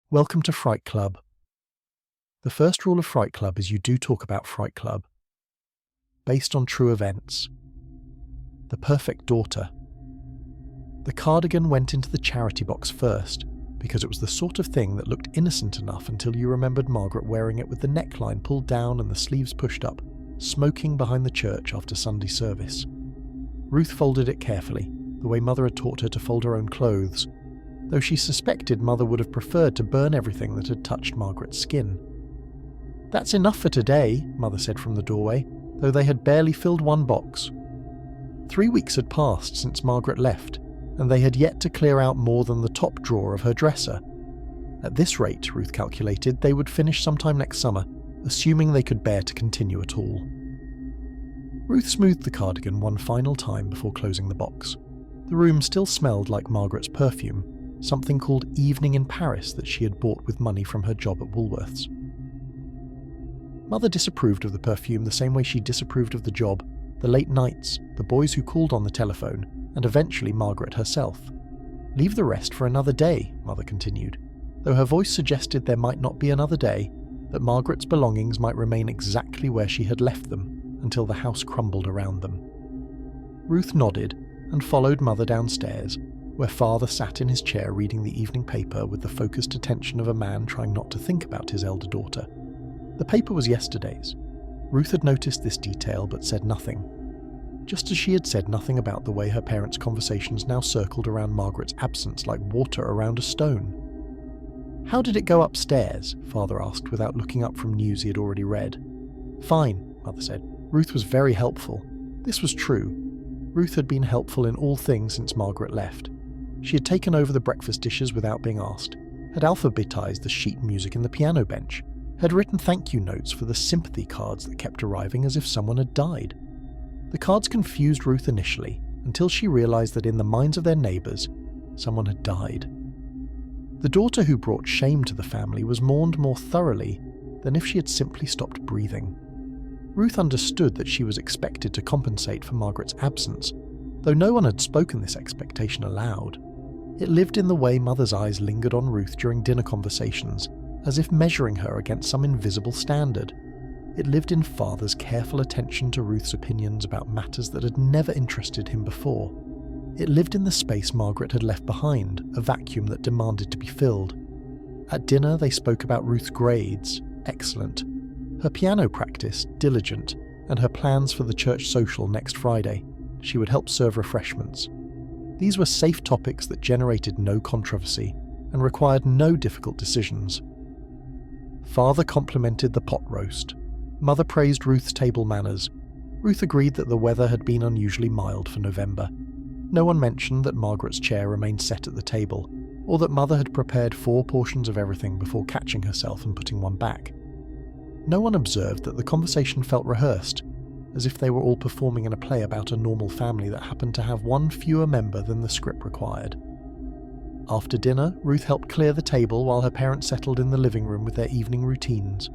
Welcome to Fright Club. The first rule of Fright Club is you do talk about Fright Club. Based on true events. The perfect daughter. The cardigan went into the charity box first, because it was the sort of thing that looked innocent enough until you remembered Margaret wearing it with the neckline pulled down and the sleeves pushed up, smoking behind the church after Sunday service. Ruth folded it carefully, the way Mother had taught her to fold her own clothes, though she suspected Mother would have preferred to burn everything that had touched Margaret's skin. "That's enough for today," Mother said from the doorway, though they had barely filled one box. 3 weeks had passed since Margaret left, and they had yet to clear out more than the top drawer of her dresser. At this rate, Ruth calculated, they would finish sometime next summer, assuming they could bear to continue at all. Ruth smoothed the cardigan one final time before closing the box. The room still smelled like Margaret's perfume, something called Evening in Paris that she had bought with money from her job at Woolworths. Mother disapproved of the perfume the same way she disapproved of the job, the late nights, the boys who called on the telephone, and eventually Margaret herself. "Leave the rest for another day," Mother continued, though her voice suggested there might not be another day, that Margaret's belongings might remain exactly where she had left them until the house crumbled around them. Ruth nodded and followed Mother downstairs, where Father sat in his chair reading the evening paper with the focused attention of a man trying not to think about his elder daughter. The paper was yesterday's. Ruth had noticed this detail but said nothing, just as she had said nothing about the way her parents' conversations now circled around Margaret's absence like water around a stone. "How did it go upstairs?" Father asked without looking up from news he had already read. "Fine," Mother said. "Ruth was very helpful." This was true. Ruth had been helpful in all things since Margaret left. She had taken over the breakfast dishes without being asked, had alphabetized the sheet music in the piano bench, had written thank you notes for the sympathy cards that kept arriving as if someone had died. The cards confused Ruth initially, until she realized that in the minds of their neighbors, someone had died. The daughter who brought shame to the family was mourned more thoroughly than if she had simply stopped breathing. Ruth understood that she was expected to compensate for Margaret's absence, though no one had spoken this expectation aloud. It lived in the way Mother's eyes lingered on Ruth during dinner conversations, as if measuring her against some invisible standard. It lived in Father's careful attention to Ruth's opinions about matters that had never interested him before. It lived in the space Margaret had left behind, a vacuum that demanded to be filled. At dinner they spoke about Ruth's grades, excellent, her piano practice, diligent, and her plans for the church social next Friday. She would help serve refreshments. These were safe topics that generated no controversy and required no difficult decisions. Father complimented the pot roast. Mother praised Ruth's table manners. Ruth agreed that the weather had been unusually mild for November. No one mentioned that Margaret's chair remained set at the table, or that Mother had prepared 4 portions of everything before catching herself and putting one back. No one observed that the conversation felt rehearsed, as if they were all performing in a play about a normal family that happened to have one fewer member than the script required. After dinner, Ruth helped clear the table while her parents settled in the living room with their evening routines.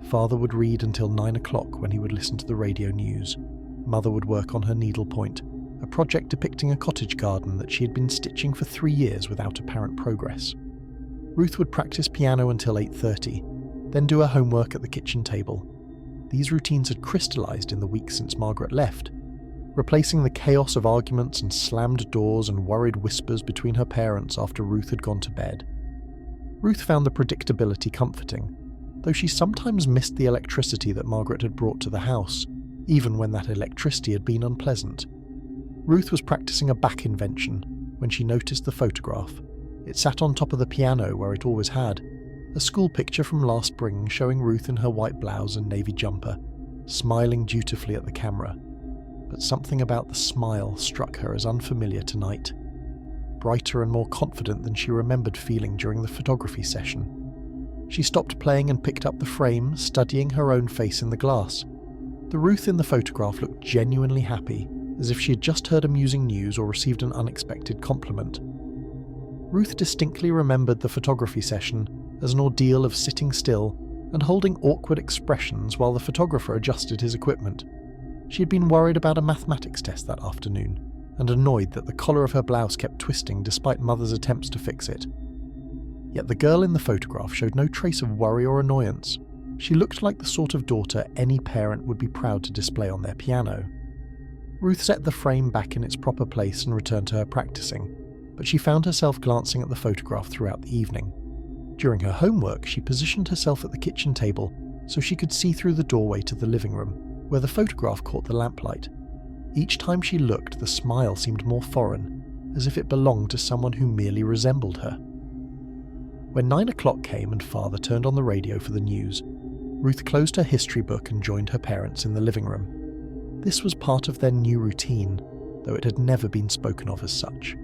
Father would read until 9 o'clock when he would listen to the radio news. Mother would work on her needlepoint, a project depicting a cottage garden that she had been stitching for 3 years without apparent progress. Ruth would practice piano until 8:30, then do her homework at the kitchen table. These routines had crystallized in the weeks since Margaret left, replacing the chaos of arguments and slammed doors and worried whispers between her parents after Ruth had gone to bed. Ruth found the predictability comforting, though she sometimes missed the electricity that Margaret had brought to the house, even when that electricity had been unpleasant. Ruth was practicing a back invention when she noticed the photograph. It sat on top of the piano where it always had, a school picture from last spring showing Ruth in her white blouse and navy jumper, smiling dutifully at the camera. But something about the smile struck her as unfamiliar tonight, brighter and more confident than she remembered feeling during the photography session. She stopped playing and picked up the frame, studying her own face in the glass. The Ruth in the photograph looked genuinely happy, as if she had just heard amusing news or received an unexpected compliment. Ruth distinctly remembered the photography session as an ordeal of sitting still and holding awkward expressions while the photographer adjusted his equipment. She had been worried about a mathematics test that afternoon, and annoyed that the collar of her blouse kept twisting despite Mother's attempts to fix it. Yet the girl in the photograph showed no trace of worry or annoyance. She looked like the sort of daughter any parent would be proud to display on their piano. Ruth set the frame back in its proper place and returned to her practicing, but she found herself glancing at the photograph throughout the evening. During her homework, she positioned herself at the kitchen table so she could see through the doorway to the living room, where the photograph caught the lamplight. Each time she looked, the smile seemed more foreign, as if it belonged to someone who merely resembled her. When 9 o'clock came and Father turned on the radio for the news, Ruth closed her history book and joined her parents in the living room. This was part of their new routine, though it had never been spoken of as such.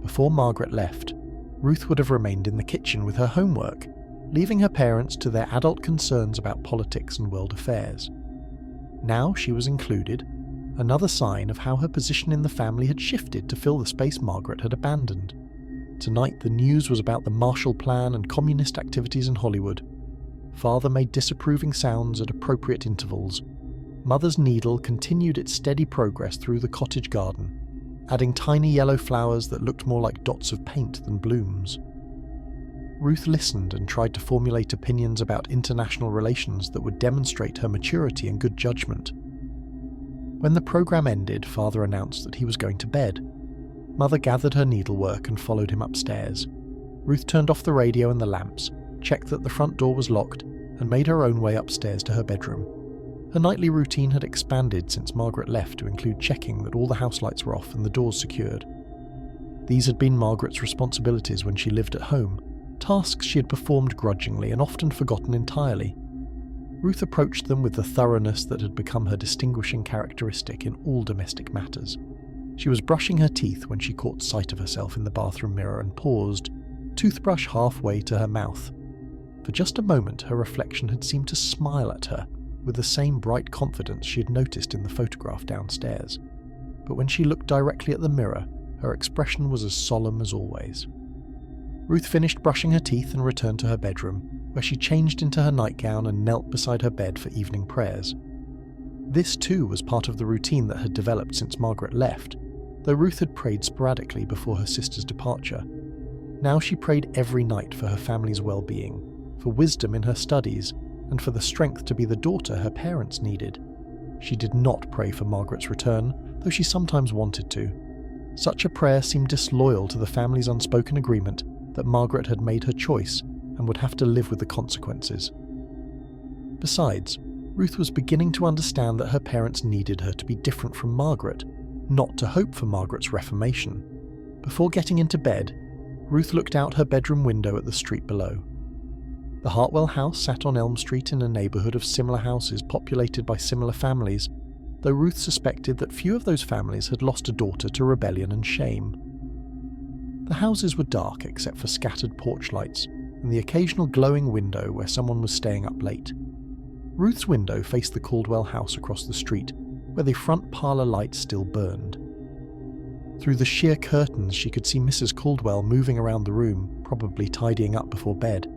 Before Margaret left, Ruth would have remained in the kitchen with her homework, leaving her parents to their adult concerns about politics and world affairs. Now she was included, another sign of how her position in the family had shifted to fill the space Margaret had abandoned. Tonight the news was about the Marshall Plan and communist activities in Hollywood. Father made disapproving sounds at appropriate intervals. Mother's needle continued its steady progress through the cottage garden, adding tiny yellow flowers that looked more like dots of paint than blooms. Ruth listened and tried to formulate opinions about international relations that would demonstrate her maturity and good judgment. When the program ended, Father announced that he was going to bed. Mother gathered her needlework and followed him upstairs. Ruth turned off the radio and the lamps, checked that the front door was locked, and made her own way upstairs to her bedroom. Her nightly routine had expanded since Margaret left to include checking that all the house lights were off and the doors secured. These had been Margaret's responsibilities when she lived at home, tasks she had performed grudgingly and often forgotten entirely. Ruth approached them with the thoroughness that had become her distinguishing characteristic in all domestic matters. She was brushing her teeth when she caught sight of herself in the bathroom mirror and paused, toothbrush halfway to her mouth. For just a moment, her reflection had seemed to smile at her, with the same bright confidence she had noticed in the photograph downstairs. But when she looked directly at the mirror, her expression was as solemn as always. Ruth finished brushing her teeth and returned to her bedroom, where she changed into her nightgown and knelt beside her bed for evening prayers. This too was part of the routine that had developed since Margaret left, though Ruth had prayed sporadically before her sister's departure. Now she prayed every night for her family's well-being, for wisdom in her studies, and for the strength to be the daughter her parents needed. She did not pray for Margaret's return, though she sometimes wanted to. Such a prayer seemed disloyal to the family's unspoken agreement that Margaret had made her choice and would have to live with the consequences. Besides, Ruth was beginning to understand that her parents needed her to be different from Margaret, not to hope for Margaret's reformation. Before getting into bed, Ruth looked out her bedroom window at the street below. The Hartwell house sat on Elm Street in a neighbourhood of similar houses populated by similar families, though Ruth suspected that few of those families had lost a daughter to rebellion and shame. The houses were dark except for scattered porch lights and the occasional glowing window where someone was staying up late. Ruth's window faced the Caldwell house across the street, where the front parlour light still burned. Through the sheer curtains she could see Mrs. Caldwell moving around the room, probably tidying up before bed.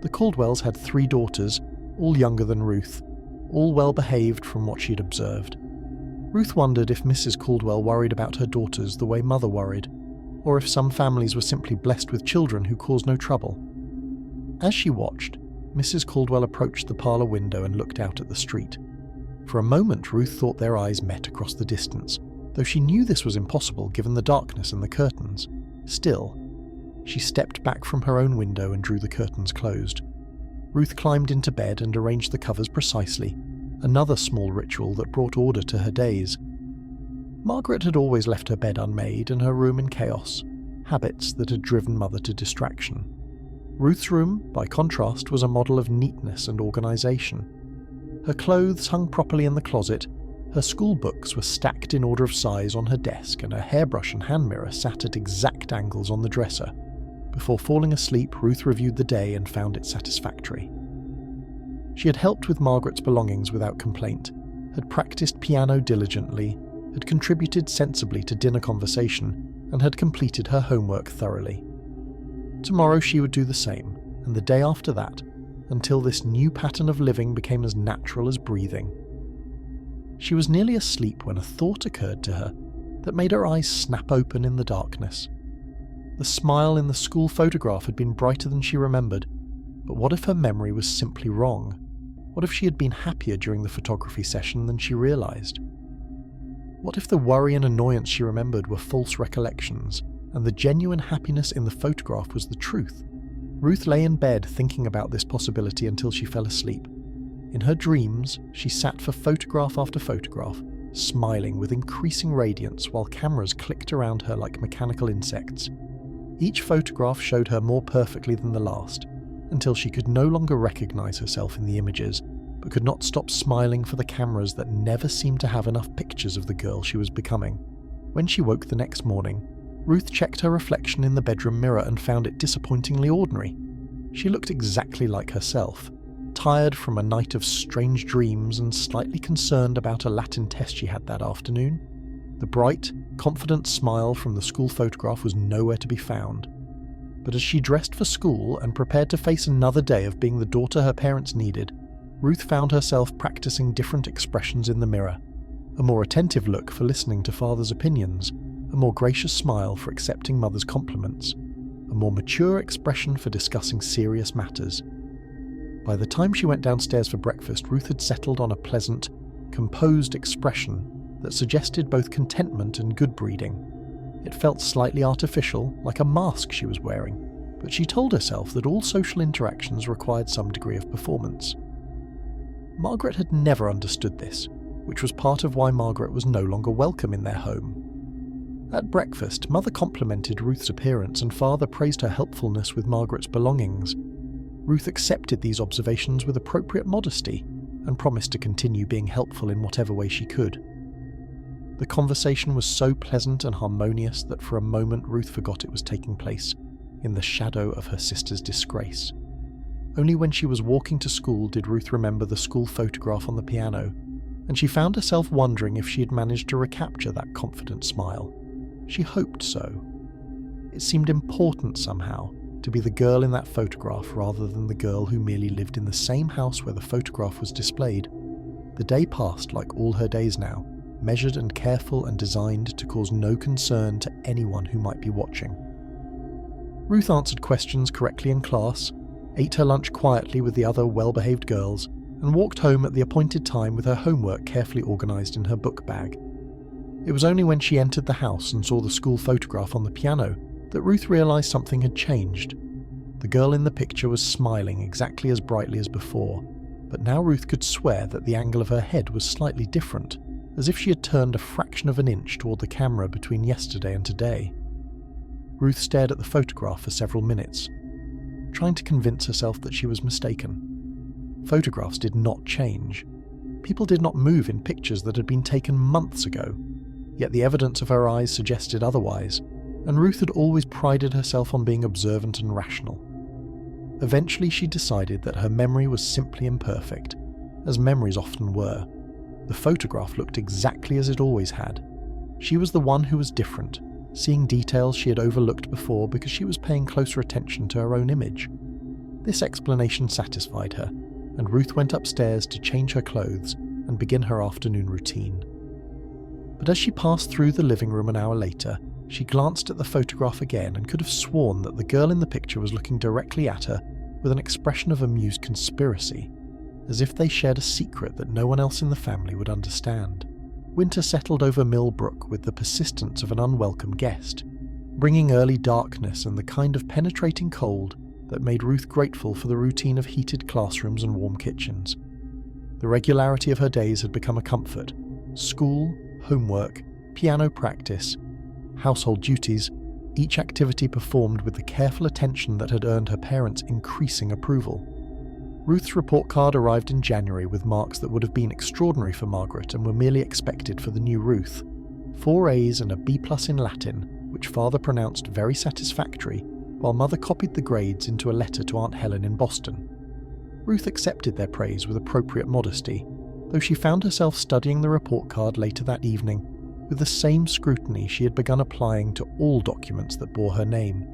The Caldwells had 3 daughters, all younger than Ruth, all well behaved from what she'd observed. Ruth wondered if Mrs. Caldwell worried about her daughters the way Mother worried, or if some families were simply blessed with children who caused no trouble. As she watched, Mrs. Caldwell approached the parlour window and looked out at the street. For a moment Ruth thought their eyes met across the distance, though she knew this was impossible given the darkness and the curtains. Still, she stepped back from her own window and drew the curtains closed. Ruth climbed into bed and arranged the covers precisely, another small ritual that brought order to her days. Margaret had always left her bed unmade and her room in chaos, habits that had driven Mother to distraction. Ruth's room, by contrast, was a model of neatness and organisation. Her clothes hung properly in the closet, her school books were stacked in order of size on her desk, and her hairbrush and hand mirror sat at exact angles on the dresser. Before falling asleep, Ruth reviewed the day and found it satisfactory. She had helped with Margaret's belongings without complaint, had practiced piano diligently, had contributed sensibly to dinner conversation, and had completed her homework thoroughly. Tomorrow she would do the same, and the day after that, until this new pattern of living became as natural as breathing. She was nearly asleep when a thought occurred to her that made her eyes snap open in the darkness. The smile in the school photograph had been brighter than she remembered, but what if her memory was simply wrong? What if she had been happier during the photography session than she realised? What if the worry and annoyance she remembered were false recollections, and the genuine happiness in the photograph was the truth? Ruth lay in bed thinking about this possibility until she fell asleep. In her dreams, she sat for photograph after photograph, smiling with increasing radiance while cameras clicked around her like mechanical insects. Each photograph showed her more perfectly than the last, until she could no longer recognise herself in the images, but could not stop smiling for the cameras that never seemed to have enough pictures of the girl she was becoming. When she woke the next morning, Ruth checked her reflection in the bedroom mirror and found it disappointingly ordinary. She looked exactly like herself, tired from a night of strange dreams and slightly concerned about a Latin test she had that afternoon. The bright, confident smile from the school photograph was nowhere to be found. But as she dressed for school and prepared to face another day of being the daughter her parents needed, Ruth found herself practicing different expressions in the mirror. A more attentive look for listening to father's opinions, a more gracious smile for accepting mother's compliments, a more mature expression for discussing serious matters. By the time she went downstairs for breakfast, Ruth had settled on a pleasant, composed expression that suggested both contentment and good breeding. It felt slightly artificial, like a mask she was wearing, but she told herself that all social interactions required some degree of performance. Margaret had never understood this, which was part of why Margaret was no longer welcome in their home. At breakfast, Mother complimented Ruth's appearance and Father praised her helpfulness with Margaret's belongings. Ruth accepted these observations with appropriate modesty and promised to continue being helpful in whatever way she could. The conversation was so pleasant and harmonious that for a moment Ruth forgot it was taking place in the shadow of her sister's disgrace. Only when she was walking to school did Ruth remember the school photograph on the piano, and she found herself wondering if she had managed to recapture that confident smile. She hoped so. It seemed important somehow to be the girl in that photograph rather than the girl who merely lived in the same house where the photograph was displayed. The day passed like all her days now, measured and careful and designed to cause no concern to anyone who might be watching. Ruth answered questions correctly in class, ate her lunch quietly with the other well-behaved girls, and walked home at the appointed time with her homework carefully organised in her book bag. It was only when she entered the house and saw the school photograph on the piano that Ruth realised something had changed. The girl in the picture was smiling exactly as brightly as before, but now Ruth could swear that the angle of her head was slightly different, as if she had turned a fraction of an inch toward the camera between yesterday and today. Ruth stared at the photograph for several minutes, trying to convince herself that she was mistaken. Photographs did not change. People did not move in pictures that had been taken months ago, yet the evidence of her eyes suggested otherwise, and Ruth had always prided herself on being observant and rational. Eventually she decided that her memory was simply imperfect, as memories often were. The photograph looked exactly as it always had. She was the one who was different, seeing details she had overlooked before because she was paying closer attention to her own image. This explanation satisfied her, and Ruth went upstairs to change her clothes and begin her afternoon routine. But as she passed through the living room an hour later, she glanced at the photograph again and could have sworn that the girl in the picture was looking directly at her with an expression of amused conspiracy, as if they shared a secret that no one else in the family would understand. Winter settled over Millbrook with the persistence of an unwelcome guest, bringing early darkness and the kind of penetrating cold that made Ruth grateful for the routine of heated classrooms and warm kitchens. The regularity of her days had become a comfort. School, homework, piano practice, household duties, each activity performed with the careful attention that had earned her parents' increasing approval. Ruth's report card arrived in January with marks that would have been extraordinary for Margaret and were merely expected for the new Ruth. 4 A's and a B+ in Latin, which Father pronounced very satisfactory, while Mother copied the grades into a letter to Aunt Helen in Boston. Ruth accepted their praise with appropriate modesty, though she found herself studying the report card later that evening with the same scrutiny she had begun applying to all documents that bore her name.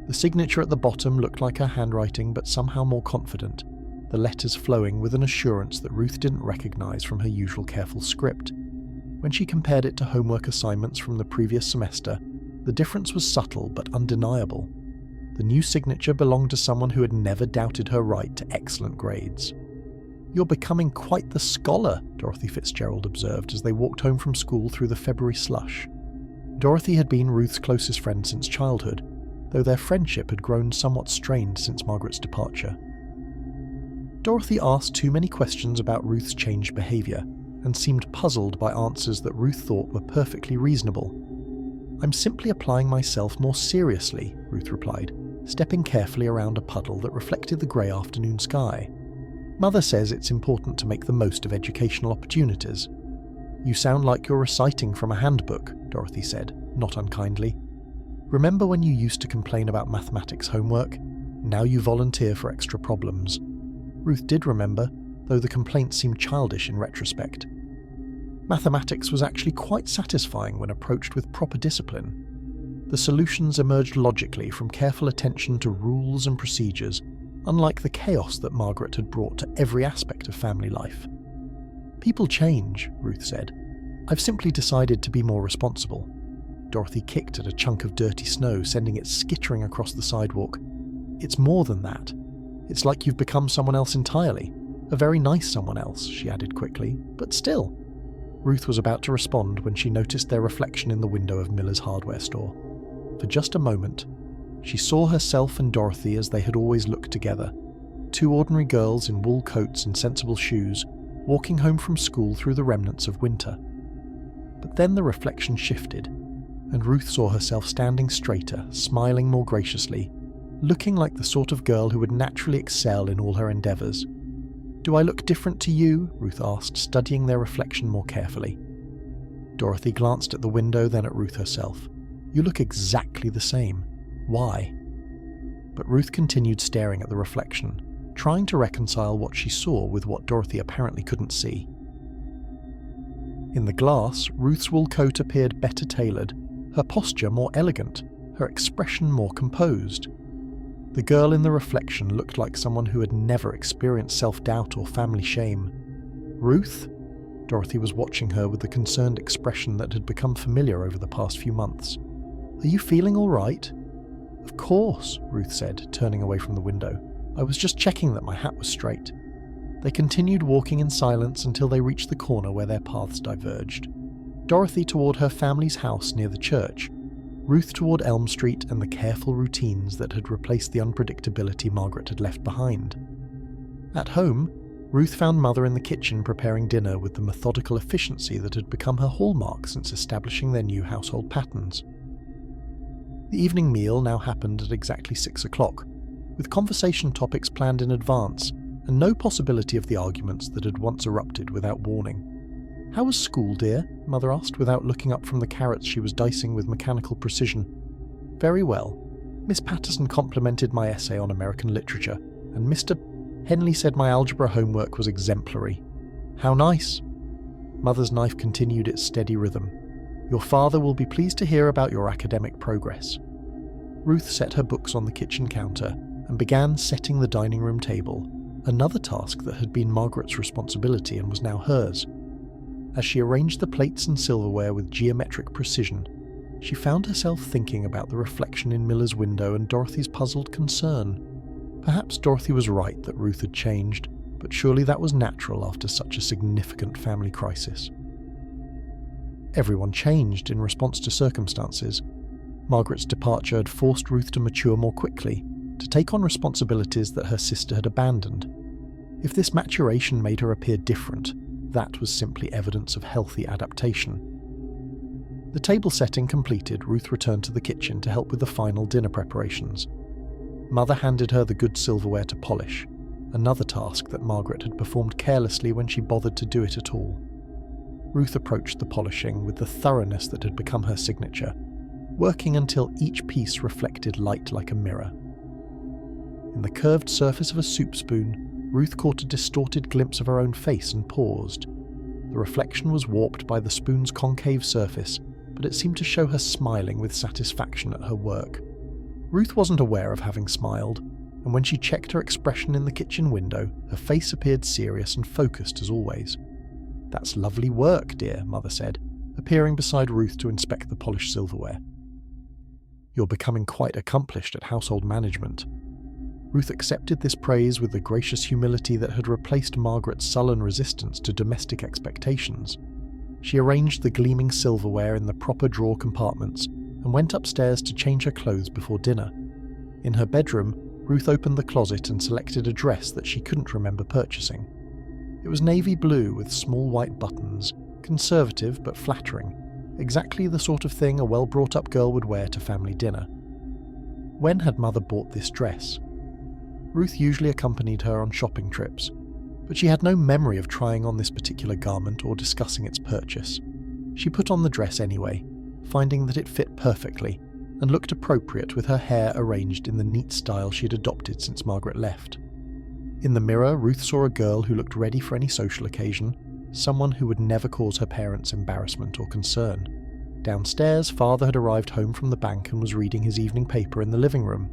The signature at the bottom looked like her handwriting, but somehow more confident, the letters flowing with an assurance that Ruth didn't recognise from her usual careful script. When she compared it to homework assignments from the previous semester, The difference was subtle but undeniable. The new signature belonged to someone who had never doubted her right to excellent grades. "You're becoming quite the scholar," Dorothy Fitzgerald observed as they walked home from school through the February slush. Dorothy had been Ruth's closest friend since childhood, though their friendship had grown somewhat strained since Margaret's departure. Dorothy asked too many questions about Ruth's changed behaviour, and seemed puzzled by answers that Ruth thought were perfectly reasonable. "I'm simply applying myself more seriously," Ruth replied, stepping carefully around a puddle that reflected the grey afternoon sky. "Mother says it's important to make the most of educational opportunities." "You sound like you're reciting from a handbook," Dorothy said, not unkindly. "Remember when you used to complain about mathematics homework? Now you volunteer for extra problems." Ruth did remember, though the complaint seemed childish in retrospect. Mathematics was actually quite satisfying when approached with proper discipline. The solutions emerged logically from careful attention to rules and procedures, unlike the chaos that Margaret had brought to every aspect of family life. "People change," Ruth said. "I've simply decided to be more responsible." Dorothy kicked at a chunk of dirty snow, sending it skittering across the sidewalk. "It's more than that. It's like you've become someone else entirely. A very nice someone else," she added quickly, "but still." Ruth was about to respond when she noticed their reflection in the window of Miller's hardware store. For just a moment, she saw herself and Dorothy as they had always looked together, two ordinary girls in wool coats and sensible shoes, walking home from school through the remnants of winter. But then the reflection shifted, and Ruth saw herself standing straighter, smiling more graciously, looking like the sort of girl who would naturally excel in all her endeavours. "Do I look different to you?" Ruth asked, studying their reflection more carefully. Dorothy glanced at the window, then at Ruth herself. "You look exactly the same. Why?" But Ruth continued staring at the reflection, trying to reconcile what she saw with what Dorothy apparently couldn't see. In the glass, Ruth's wool coat appeared better tailored, her posture more elegant, her expression more composed. The girl in the reflection looked like someone who had never experienced self-doubt or family shame. "Ruth?" Dorothy was watching her with the concerned expression that had become familiar over the past few months. "Are you feeling all right?" "Of course," Ruth said, turning away from the window. "I was just checking that my hat was straight." They continued walking in silence until they reached the corner where their paths diverged. Dorothy toward her family's house near the church, Ruth toward Elm Street and the careful routines that had replaced the unpredictability Margaret had left behind. At home, Ruth found Mother in the kitchen preparing dinner with the methodical efficiency that had become her hallmark since establishing their new household patterns. The evening meal now happened at exactly 6 o'clock, with conversation topics planned in advance and no possibility of the arguments that had once erupted without warning. "How was school, dear?" Mother asked without looking up from the carrots she was dicing with mechanical precision. "Very well. Miss Patterson complimented my essay on American literature, and Mr. Henley said my algebra homework was exemplary." "How nice." Mother's knife continued its steady rhythm. "Your father will be pleased to hear about your academic progress." Ruth set her books on the kitchen counter and began setting the dining room table, another task that had been Margaret's responsibility and was now hers. As she arranged the plates and silverware with geometric precision, she found herself thinking about the reflection in Miller's window and Dorothy's puzzled concern. Perhaps Dorothy was right that Ruth had changed, but surely that was natural after such a significant family crisis. Everyone changed in response to circumstances. Margaret's departure had forced Ruth to mature more quickly, to take on responsibilities that her sister had abandoned. If this maturation made her appear different, that was simply evidence of healthy adaptation. The table setting completed, Ruth returned to the kitchen to help with the final dinner preparations. Mother handed her the good silverware to polish, another task that Margaret had performed carelessly when she bothered to do it at all. Ruth approached the polishing with the thoroughness that had become her signature, working until each piece reflected light like a mirror. In the curved surface of a soup spoon, Ruth caught a distorted glimpse of her own face and paused. The reflection was warped by the spoon's concave surface, but it seemed to show her smiling with satisfaction at her work. Ruth wasn't aware of having smiled, and when she checked her expression in the kitchen window, her face appeared serious and focused as always. "That's lovely work, dear," Mother said, appearing beside Ruth to inspect the polished silverware. "You're becoming quite accomplished at household management." Ruth accepted this praise with the gracious humility that had replaced Margaret's sullen resistance to domestic expectations. She arranged the gleaming silverware in the proper drawer compartments and went upstairs to change her clothes before dinner. In her bedroom, Ruth opened the closet and selected a dress that she couldn't remember purchasing. It was navy blue with small white buttons, conservative but flattering, exactly the sort of thing a well-brought-up girl would wear to family dinner. When had Mother bought this dress? Ruth usually accompanied her on shopping trips, but she had no memory of trying on this particular garment or discussing its purchase. She put on the dress anyway, finding that it fit perfectly and looked appropriate with her hair arranged in the neat style she had adopted since Margaret left. In the mirror, Ruth saw a girl who looked ready for any social occasion, someone who would never cause her parents embarrassment or concern. Downstairs, Father had arrived home from the bank and was reading his evening paper in the living room.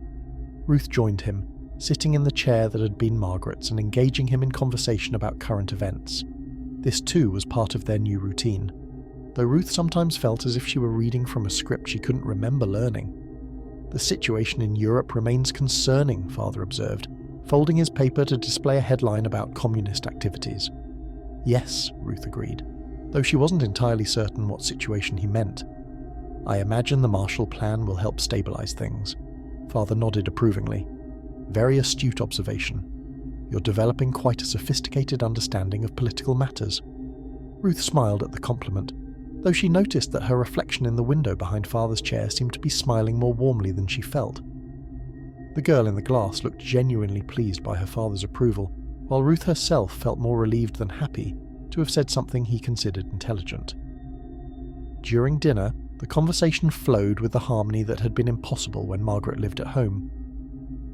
Ruth joined him, sitting in the chair that had been Margaret's and engaging him in conversation about current events. This too was part of their new routine, though Ruth sometimes felt as if she were reading from a script she couldn't remember learning. "The situation in Europe remains concerning," Father observed, folding his paper to display a headline about communist activities. "Yes," Ruth agreed, though she wasn't entirely certain what situation he meant. "I imagine the Marshall Plan will help stabilize things." Father nodded approvingly. "Very astute observation. You're developing quite a sophisticated understanding of political matters." Ruth smiled at the compliment, though she noticed that her reflection in the window behind Father's chair seemed to be smiling more warmly than she felt. The girl in the glass looked genuinely pleased by her father's approval, while Ruth herself felt more relieved than happy to have said something he considered intelligent. During dinner, the conversation flowed with the harmony that had been impossible when Margaret lived at home.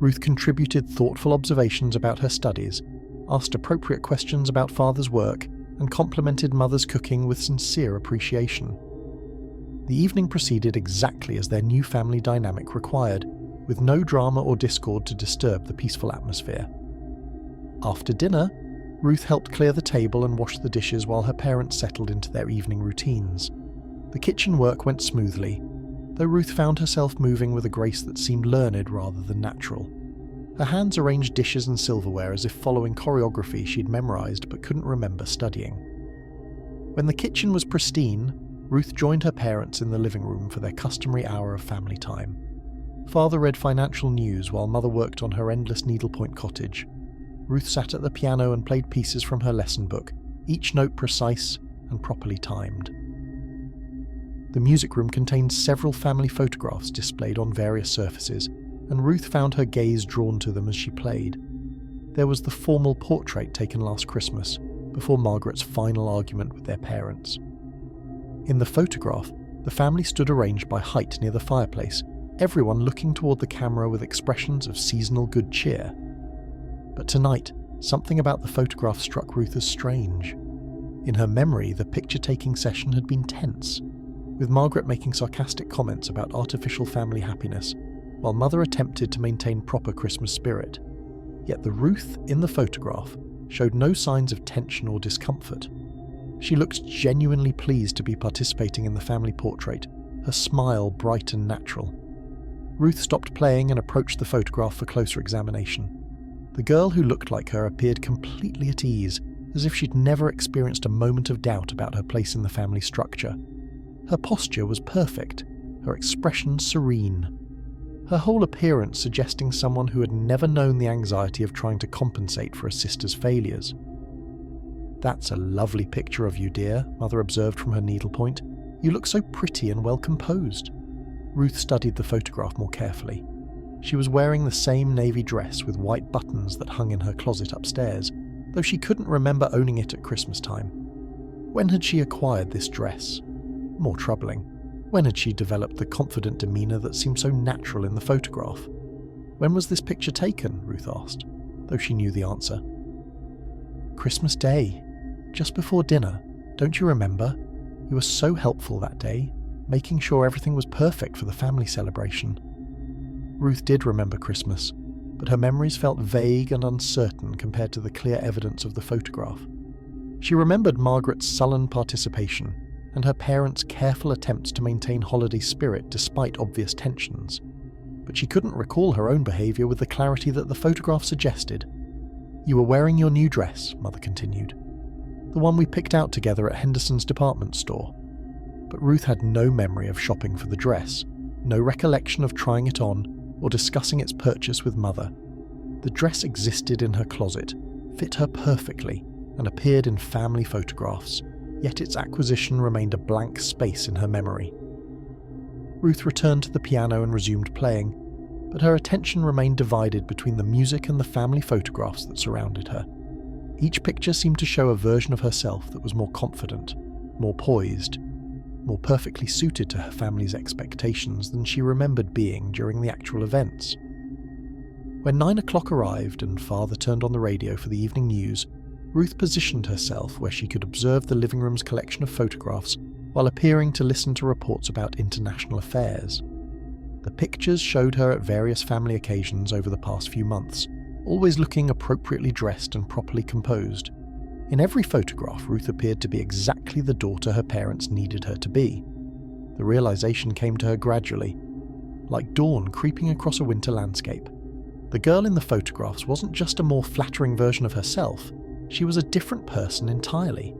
Ruth contributed thoughtful observations about her studies, asked appropriate questions about Father's work, and complimented Mother's cooking with sincere appreciation. The evening proceeded exactly as their new family dynamic required, with no drama or discord to disturb the peaceful atmosphere. After dinner, Ruth helped clear the table and wash the dishes while her parents settled into their evening routines. The kitchen work went smoothly, though Ruth found herself moving with a grace that seemed learned rather than natural. Her hands arranged dishes and silverware as if following choreography she'd memorized but couldn't remember studying. When the kitchen was pristine, Ruth joined her parents in the living room for their customary hour of family time. Father read financial news while Mother worked on her endless needlepoint cottage. Ruth sat at the piano and played pieces from her lesson book, each note precise and properly timed. The music room contained several family photographs displayed on various surfaces, and Ruth found her gaze drawn to them as she played. There was the formal portrait taken last Christmas, before Margaret's final argument with their parents. In the photograph, the family stood arranged by height near the fireplace, everyone looking toward the camera with expressions of seasonal good cheer. But tonight, something about the photograph struck Ruth as strange. In her memory, the picture-taking session had been tense, with Margaret making sarcastic comments about artificial family happiness, while Mother attempted to maintain proper Christmas spirit. Yet the Ruth in the photograph showed no signs of tension or discomfort. She looked genuinely pleased to be participating in the family portrait, her smile bright and natural. Ruth stopped playing and approached the photograph for closer examination. The girl who looked like her appeared completely at ease, as if she'd never experienced a moment of doubt about her place in the family structure. Her posture was perfect, her expression serene. Her whole appearance suggesting someone who had never known the anxiety of trying to compensate for a sister's failures. "That's a lovely picture of you, dear," Mother observed from her needlepoint. "You look so pretty and well composed." Ruth studied the photograph more carefully. She was wearing the same navy dress with white buttons that hung in her closet upstairs, though she couldn't remember owning it at Christmas time. When had she acquired this dress? More troubling, when had she developed the confident demeanour that seemed so natural in the photograph? "When was this picture taken?" Ruth asked, though she knew the answer. "Christmas Day, just before dinner. Don't you remember? You were so helpful that day, making sure everything was perfect for the family celebration." Ruth did remember Christmas, but her memories felt vague and uncertain compared to the clear evidence of the photograph. She remembered Margaret's sullen participation, and her parents' careful attempts to maintain holiday spirit despite obvious tensions. But she couldn't recall her own behaviour with the clarity that the photograph suggested. "You were wearing your new dress," Mother continued. "The one we picked out together at Henderson's department store." But Ruth had no memory of shopping for the dress, no recollection of trying it on or discussing its purchase with Mother. The dress existed in her closet, fit her perfectly, and appeared in family photographs, yet its acquisition remained a blank space in her memory. Ruth returned to the piano and resumed playing, but her attention remained divided between the music and the family photographs that surrounded her. Each picture seemed to show a version of herself that was more confident, more poised, more perfectly suited to her family's expectations than she remembered being during the actual events. When 9 o'clock arrived and Father turned on the radio for the evening news, Ruth positioned herself where she could observe the living room's collection of photographs while appearing to listen to reports about international affairs. The pictures showed her at various family occasions over the past few months, always looking appropriately dressed and properly composed. In every photograph, Ruth appeared to be exactly the daughter her parents needed her to be. The realization came to her gradually, like dawn creeping across a winter landscape. The girl in the photographs wasn't just a more flattering version of herself, she was a different person entirely.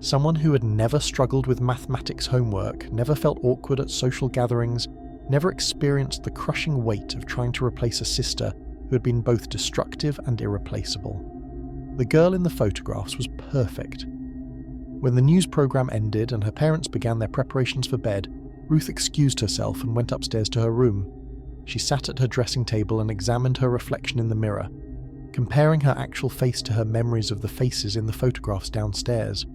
Someone who had never struggled with mathematics homework, never felt awkward at social gatherings, never experienced the crushing weight of trying to replace a sister who had been both destructive and irreplaceable. The girl in the photographs was perfect. When the news program ended and her parents began their preparations for bed, Ruth excused herself and went upstairs to her room. She sat at her dressing table and examined her reflection in the mirror, comparing her actual face to her memories of the faces in the photographs downstairs.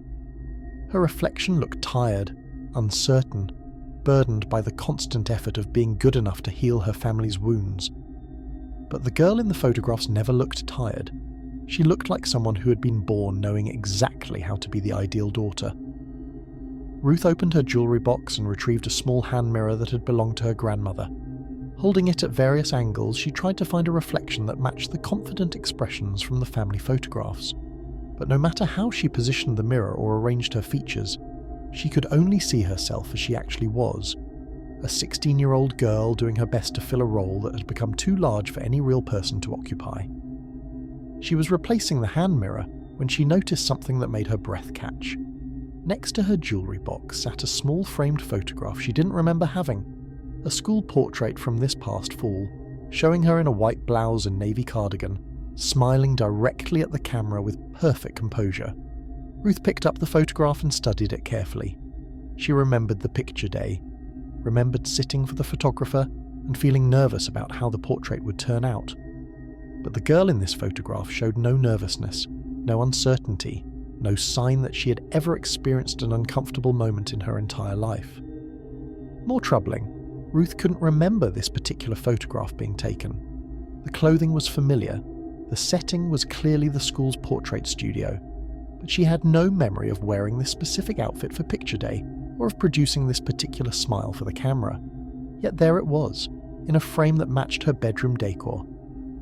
Her reflection looked tired, uncertain, burdened by the constant effort of being good enough to heal her family's wounds. But the girl in the photographs never looked tired. She looked like someone who had been born knowing exactly how to be the ideal daughter. Ruth opened her jewellery box and retrieved a small hand mirror that had belonged to her grandmother. Holding it at various angles, she tried to find a reflection that matched the confident expressions from the family photographs. But no matter how she positioned the mirror or arranged her features, she could only see herself as she actually was, a 16-year-old girl doing her best to fill a role that had become too large for any real person to occupy. She was replacing the hand mirror when she noticed something that made her breath catch. Next to her jewellery box sat a small framed photograph she didn't remember having, a school portrait from this past fall, showing her in a white blouse and navy cardigan, smiling directly at the camera with perfect composure. Ruth picked up the photograph and studied it carefully. She remembered the picture day, remembered sitting for the photographer and feeling nervous about how the portrait would turn out. But the girl in this photograph showed no nervousness, no uncertainty, no sign that she had ever experienced an uncomfortable moment in her entire life. More troubling, Ruth couldn't remember this particular photograph being taken. The clothing was familiar, the setting was clearly the school's portrait studio, but she had no memory of wearing this specific outfit for picture day or of producing this particular smile for the camera. Yet there it was, in a frame that matched her bedroom decor,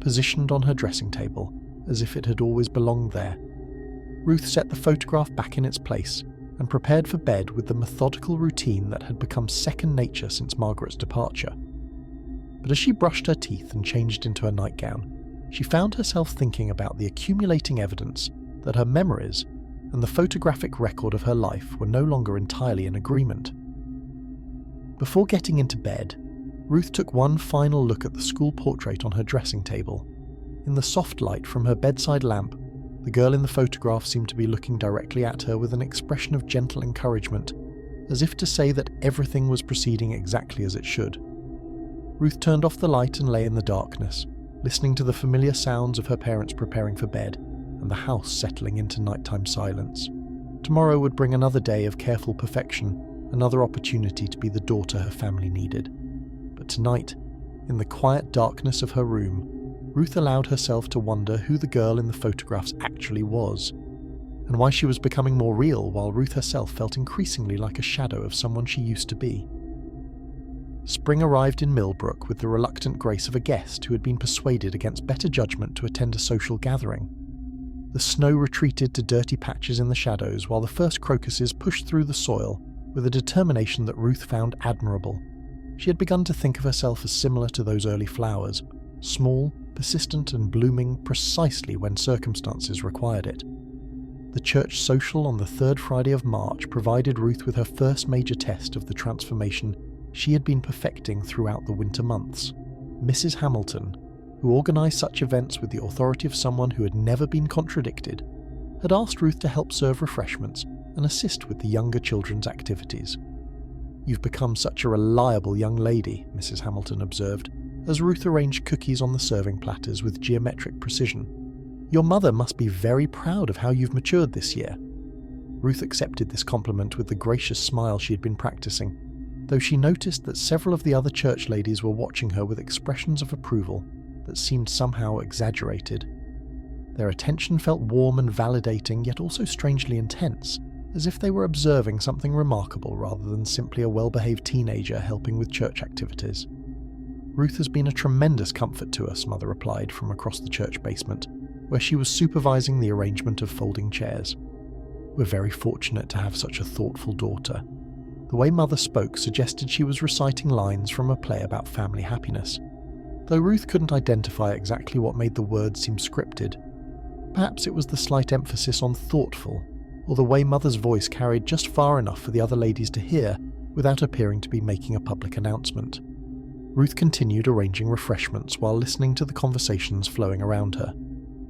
positioned on her dressing table, as if it had always belonged there. Ruth set the photograph back in its place and prepared for bed with the methodical routine that had become second nature since Margaret's departure. But as she brushed her teeth and changed into her nightgown, she found herself thinking about the accumulating evidence that her memories and the photographic record of her life were no longer entirely in agreement. Before getting into bed, Ruth took one final look at the school portrait on her dressing table. In the soft light from her bedside lamp, the girl in the photograph seemed to be looking directly at her with an expression of gentle encouragement, as if to say that everything was proceeding exactly as it should. Ruth turned off the light and lay in the darkness, listening to the familiar sounds of her parents preparing for bed and the house settling into nighttime silence. Tomorrow would bring another day of careful perfection, another opportunity to be the daughter her family needed. But tonight, in the quiet darkness of her room, Ruth allowed herself to wonder who the girl in the photographs actually was, and why she was becoming more real while Ruth herself felt increasingly like a shadow of someone she used to be. Spring arrived in Millbrook with the reluctant grace of a guest who had been persuaded against better judgment to attend a social gathering. The snow retreated to dirty patches in the shadows while the first crocuses pushed through the soil with a determination that Ruth found admirable. She had begun to think of herself as similar to those early flowers, small, persistent and blooming precisely when circumstances required it. The church social on the third Friday of March provided Ruth with her first major test of the transformation she had been perfecting throughout the winter months. Mrs. Hamilton, who organised such events with the authority of someone who had never been contradicted, had asked Ruth to help serve refreshments and assist with the younger children's activities. "You've become such a reliable young lady," Mrs. Hamilton observed, as Ruth arranged cookies on the serving platters with geometric precision. "Your mother must be very proud of how you've matured this year." Ruth accepted this compliment with the gracious smile she had been practicing, though she noticed that several of the other church ladies were watching her with expressions of approval that seemed somehow exaggerated. Their attention felt warm and validating, yet also strangely intense, as if they were observing something remarkable rather than simply a well-behaved teenager helping with church activities. "Ruth has been a tremendous comfort to us," Mother replied from across the church basement, where she was supervising the arrangement of folding chairs. "We're very fortunate to have such a thoughtful daughter." The way Mother spoke suggested she was reciting lines from a play about family happiness, though Ruth couldn't identify exactly what made the words seem scripted. Perhaps it was the slight emphasis on thoughtful, or the way Mother's voice carried just far enough for the other ladies to hear without appearing to be making a public announcement. Ruth continued arranging refreshments while listening to the conversations flowing around her.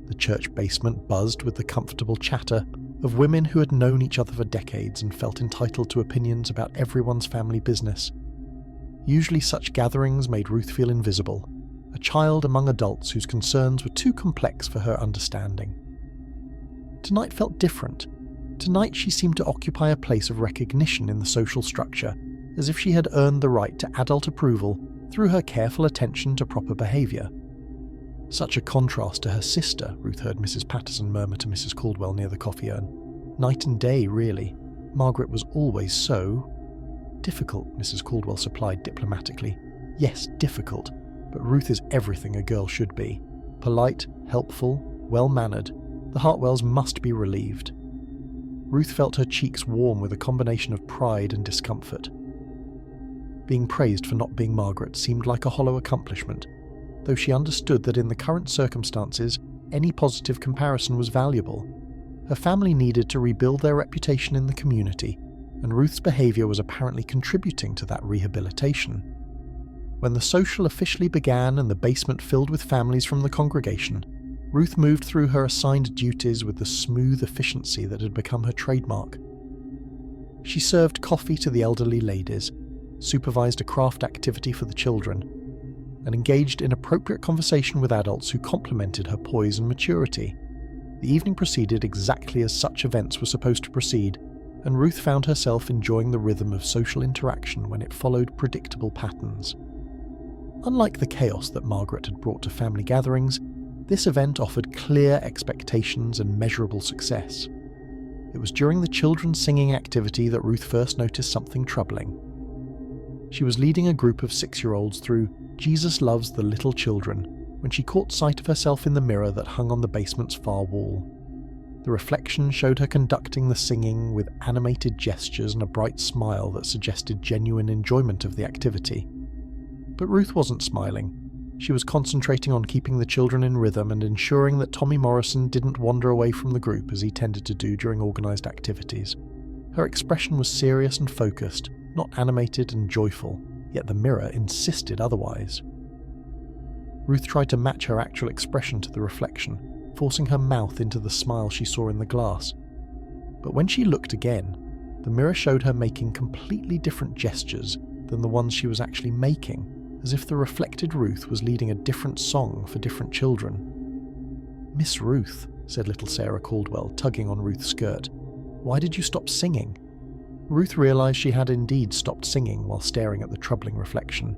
The church basement buzzed with the comfortable chatter of women who had known each other for decades and felt entitled to opinions about everyone's family business. Usually such gatherings made Ruth feel invisible, a child among adults whose concerns were too complex for her understanding. Tonight felt different. Tonight she seemed to occupy a place of recognition in the social structure, as if she had earned the right to adult approval through her careful attention to proper behaviour. "Such a contrast to her sister," Ruth heard Mrs. Patterson murmur to Mrs. Caldwell near the coffee urn. "Night and day, really. Margaret was always so..." "Difficult," Mrs. Caldwell supplied diplomatically. "Yes, difficult, but Ruth is everything a girl should be. Polite, helpful, well-mannered. The Hartwells must be relieved." Ruth felt her cheeks warm with a combination of pride and discomfort. Being praised for not being Margaret seemed like a hollow accomplishment, though she understood that in the current circumstances, any positive comparison was valuable. Her family needed to rebuild their reputation in the community, and Ruth's behaviour was apparently contributing to that rehabilitation. When the social officially began and the basement filled with families from the congregation, Ruth moved through her assigned duties with the smooth efficiency that had become her trademark. She served coffee to the elderly ladies, supervised a craft activity for the children, and engaged in appropriate conversation with adults who complimented her poise and maturity. The evening proceeded exactly as such events were supposed to proceed, and Ruth found herself enjoying the rhythm of social interaction when it followed predictable patterns. Unlike the chaos that Margaret had brought to family gatherings, this event offered clear expectations and measurable success. It was during the children's singing activity that Ruth first noticed something troubling. She was leading a group of 6-year-olds through "Jesus Loves the Little Children" when she caught sight of herself in the mirror that hung on the basement's far wall. The reflection showed her conducting the singing with animated gestures and a bright smile that suggested genuine enjoyment of the activity. But Ruth wasn't smiling. She was concentrating on keeping the children in rhythm and ensuring that Tommy Morrison didn't wander away from the group as he tended to do during organised activities. Her expression was serious and focused, not animated and joyful, yet the mirror insisted otherwise. Ruth tried to match her actual expression to the reflection, forcing her mouth into the smile she saw in the glass. But when she looked again, the mirror showed her making completely different gestures than the ones she was actually making, as if the reflected Ruth was leading a different song for different children. "Miss Ruth," said little Sarah Caldwell, tugging on Ruth's skirt, "why did you stop singing?" Ruth realised she had indeed stopped singing while staring at the troubling reflection.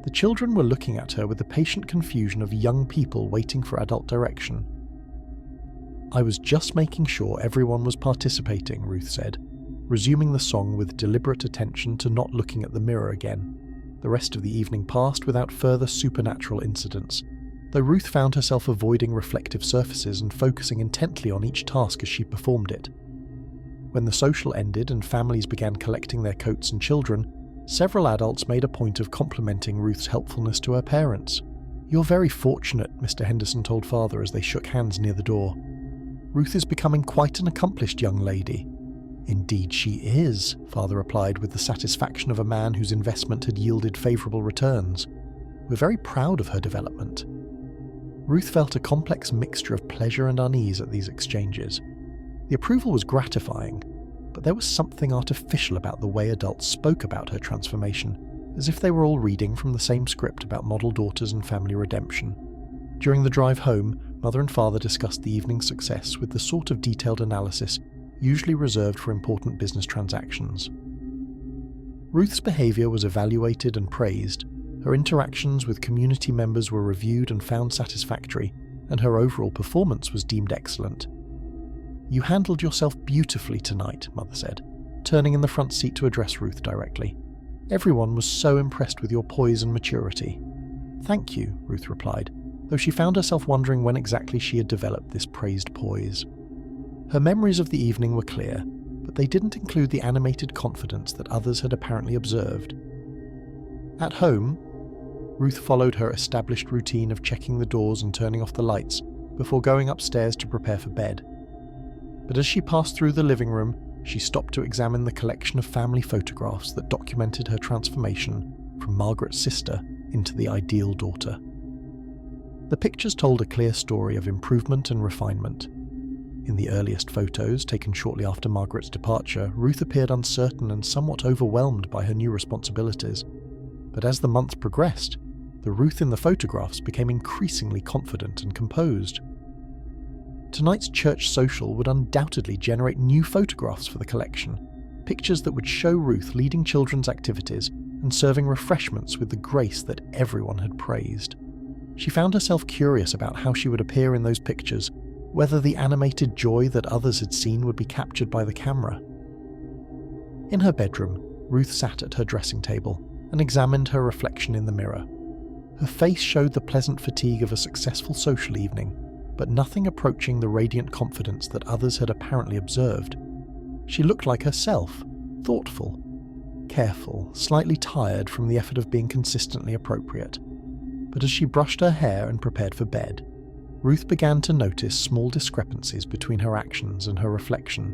The children were looking at her with the patient confusion of young people waiting for adult direction. "I was just making sure everyone was participating," Ruth said, resuming the song with deliberate attention to not looking at the mirror again. The rest of the evening passed without further supernatural incidents, though Ruth found herself avoiding reflective surfaces and focusing intently on each task as she performed it. When the social ended and families began collecting their coats and children, several adults made a point of complimenting Ruth's helpfulness to her parents. "You're very fortunate," Mr. Henderson told father as they shook hands near the door. "Ruth is becoming quite an accomplished young lady." "Indeed she is," father replied with the satisfaction of a man whose investment had yielded favourable returns. "We're very proud of her development." Ruth felt a complex mixture of pleasure and unease at these exchanges. The approval was gratifying, but there was something artificial about the way adults spoke about her transformation, as if they were all reading from the same script about model daughters and family redemption. During the drive home, mother and father discussed the evening's success with the sort of detailed analysis usually reserved for important business transactions. Ruth's behaviour was evaluated and praised, her interactions with community members were reviewed and found satisfactory, and her overall performance was deemed excellent. "You handled yourself beautifully tonight," mother said, turning in the front seat to address Ruth directly. "Everyone was so impressed with your poise and maturity." "Thank you," Ruth replied, though she found herself wondering when exactly she had developed this praised poise. Her memories of the evening were clear, but they didn't include the animated confidence that others had apparently observed. At home, Ruth followed her established routine of checking the doors and turning off the lights before going upstairs to prepare for bed. But as she passed through the living room, she stopped to examine the collection of family photographs that documented her transformation from Margaret's sister into the ideal daughter. The pictures told a clear story of improvement and refinement. In the earliest photos, taken shortly after Margaret's departure, Ruth appeared uncertain and somewhat overwhelmed by her new responsibilities. But as the months progressed, the Ruth in the photographs became increasingly confident and composed. Tonight's church social would undoubtedly generate new photographs for the collection, pictures that would show Ruth leading children's activities and serving refreshments with the grace that everyone had praised. She found herself curious about how she would appear in those pictures, whether the animated joy that others had seen would be captured by the camera. In her bedroom, Ruth sat at her dressing table and examined her reflection in the mirror. Her face showed the pleasant fatigue of a successful social evening, but nothing approaching the radiant confidence that others had apparently observed. She looked like herself, thoughtful, careful, slightly tired from the effort of being consistently appropriate. But as she brushed her hair and prepared for bed, Ruth began to notice small discrepancies between her actions and her reflection.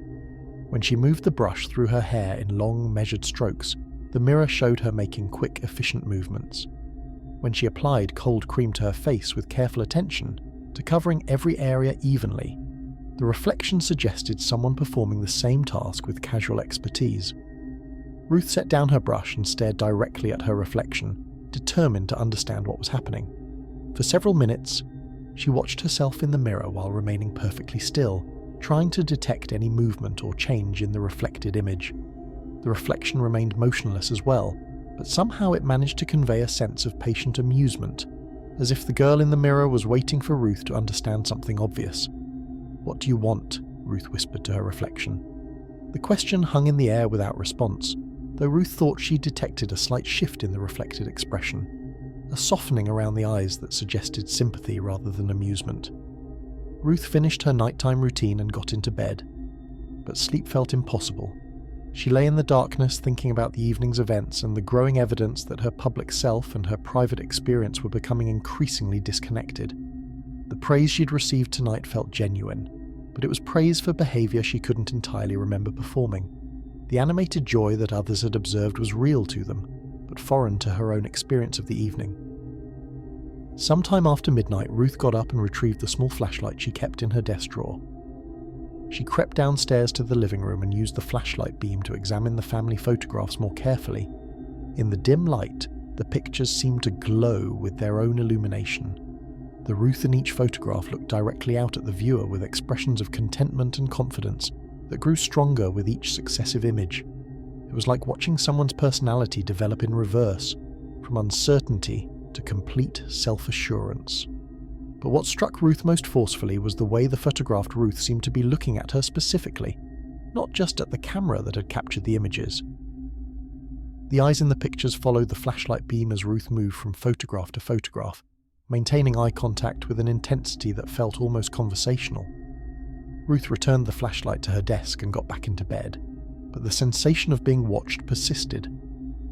When she moved the brush through her hair in long, measured strokes, the mirror showed her making quick, efficient movements. When she applied cold cream to her face with careful attention, to covering every area evenly, the reflection suggested someone performing the same task with casual expertise. Ruth set down her brush and stared directly at her reflection, determined to understand what was happening. For several minutes, she watched herself in the mirror while remaining perfectly still, trying to detect any movement or change in the reflected image. The reflection remained motionless as well, but somehow it managed to convey a sense of patient amusement, as if the girl in the mirror was waiting for Ruth to understand something obvious. "What do you want?" Ruth whispered to her reflection. The question hung in the air without response, though Ruth thought she detected a slight shift in the reflected expression, a softening around the eyes that suggested sympathy rather than amusement. Ruth finished her nighttime routine and got into bed, but sleep felt impossible. She lay in the darkness thinking about the evening's events and the growing evidence that her public self and her private experience were becoming increasingly disconnected. The praise she'd received tonight felt genuine, but it was praise for behaviour she couldn't entirely remember performing. The animated joy that others had observed was real to them, but foreign to her own experience of the evening. Sometime after midnight, Ruth got up and retrieved the small flashlight she kept in her desk drawer. She crept downstairs to the living room and used the flashlight beam to examine the family photographs more carefully. In the dim light, the pictures seemed to glow with their own illumination. The Ruth in each photograph looked directly out at the viewer with expressions of contentment and confidence that grew stronger with each successive image. It was like watching someone's personality develop in reverse, from uncertainty to complete self-assurance. But what struck Ruth most forcefully was the way the photographed Ruth seemed to be looking at her specifically, not just at the camera that had captured the images. The eyes in the pictures followed the flashlight beam as Ruth moved from photograph to photograph, maintaining eye contact with an intensity that felt almost conversational. Ruth returned the flashlight to her desk and got back into bed, but the sensation of being watched persisted.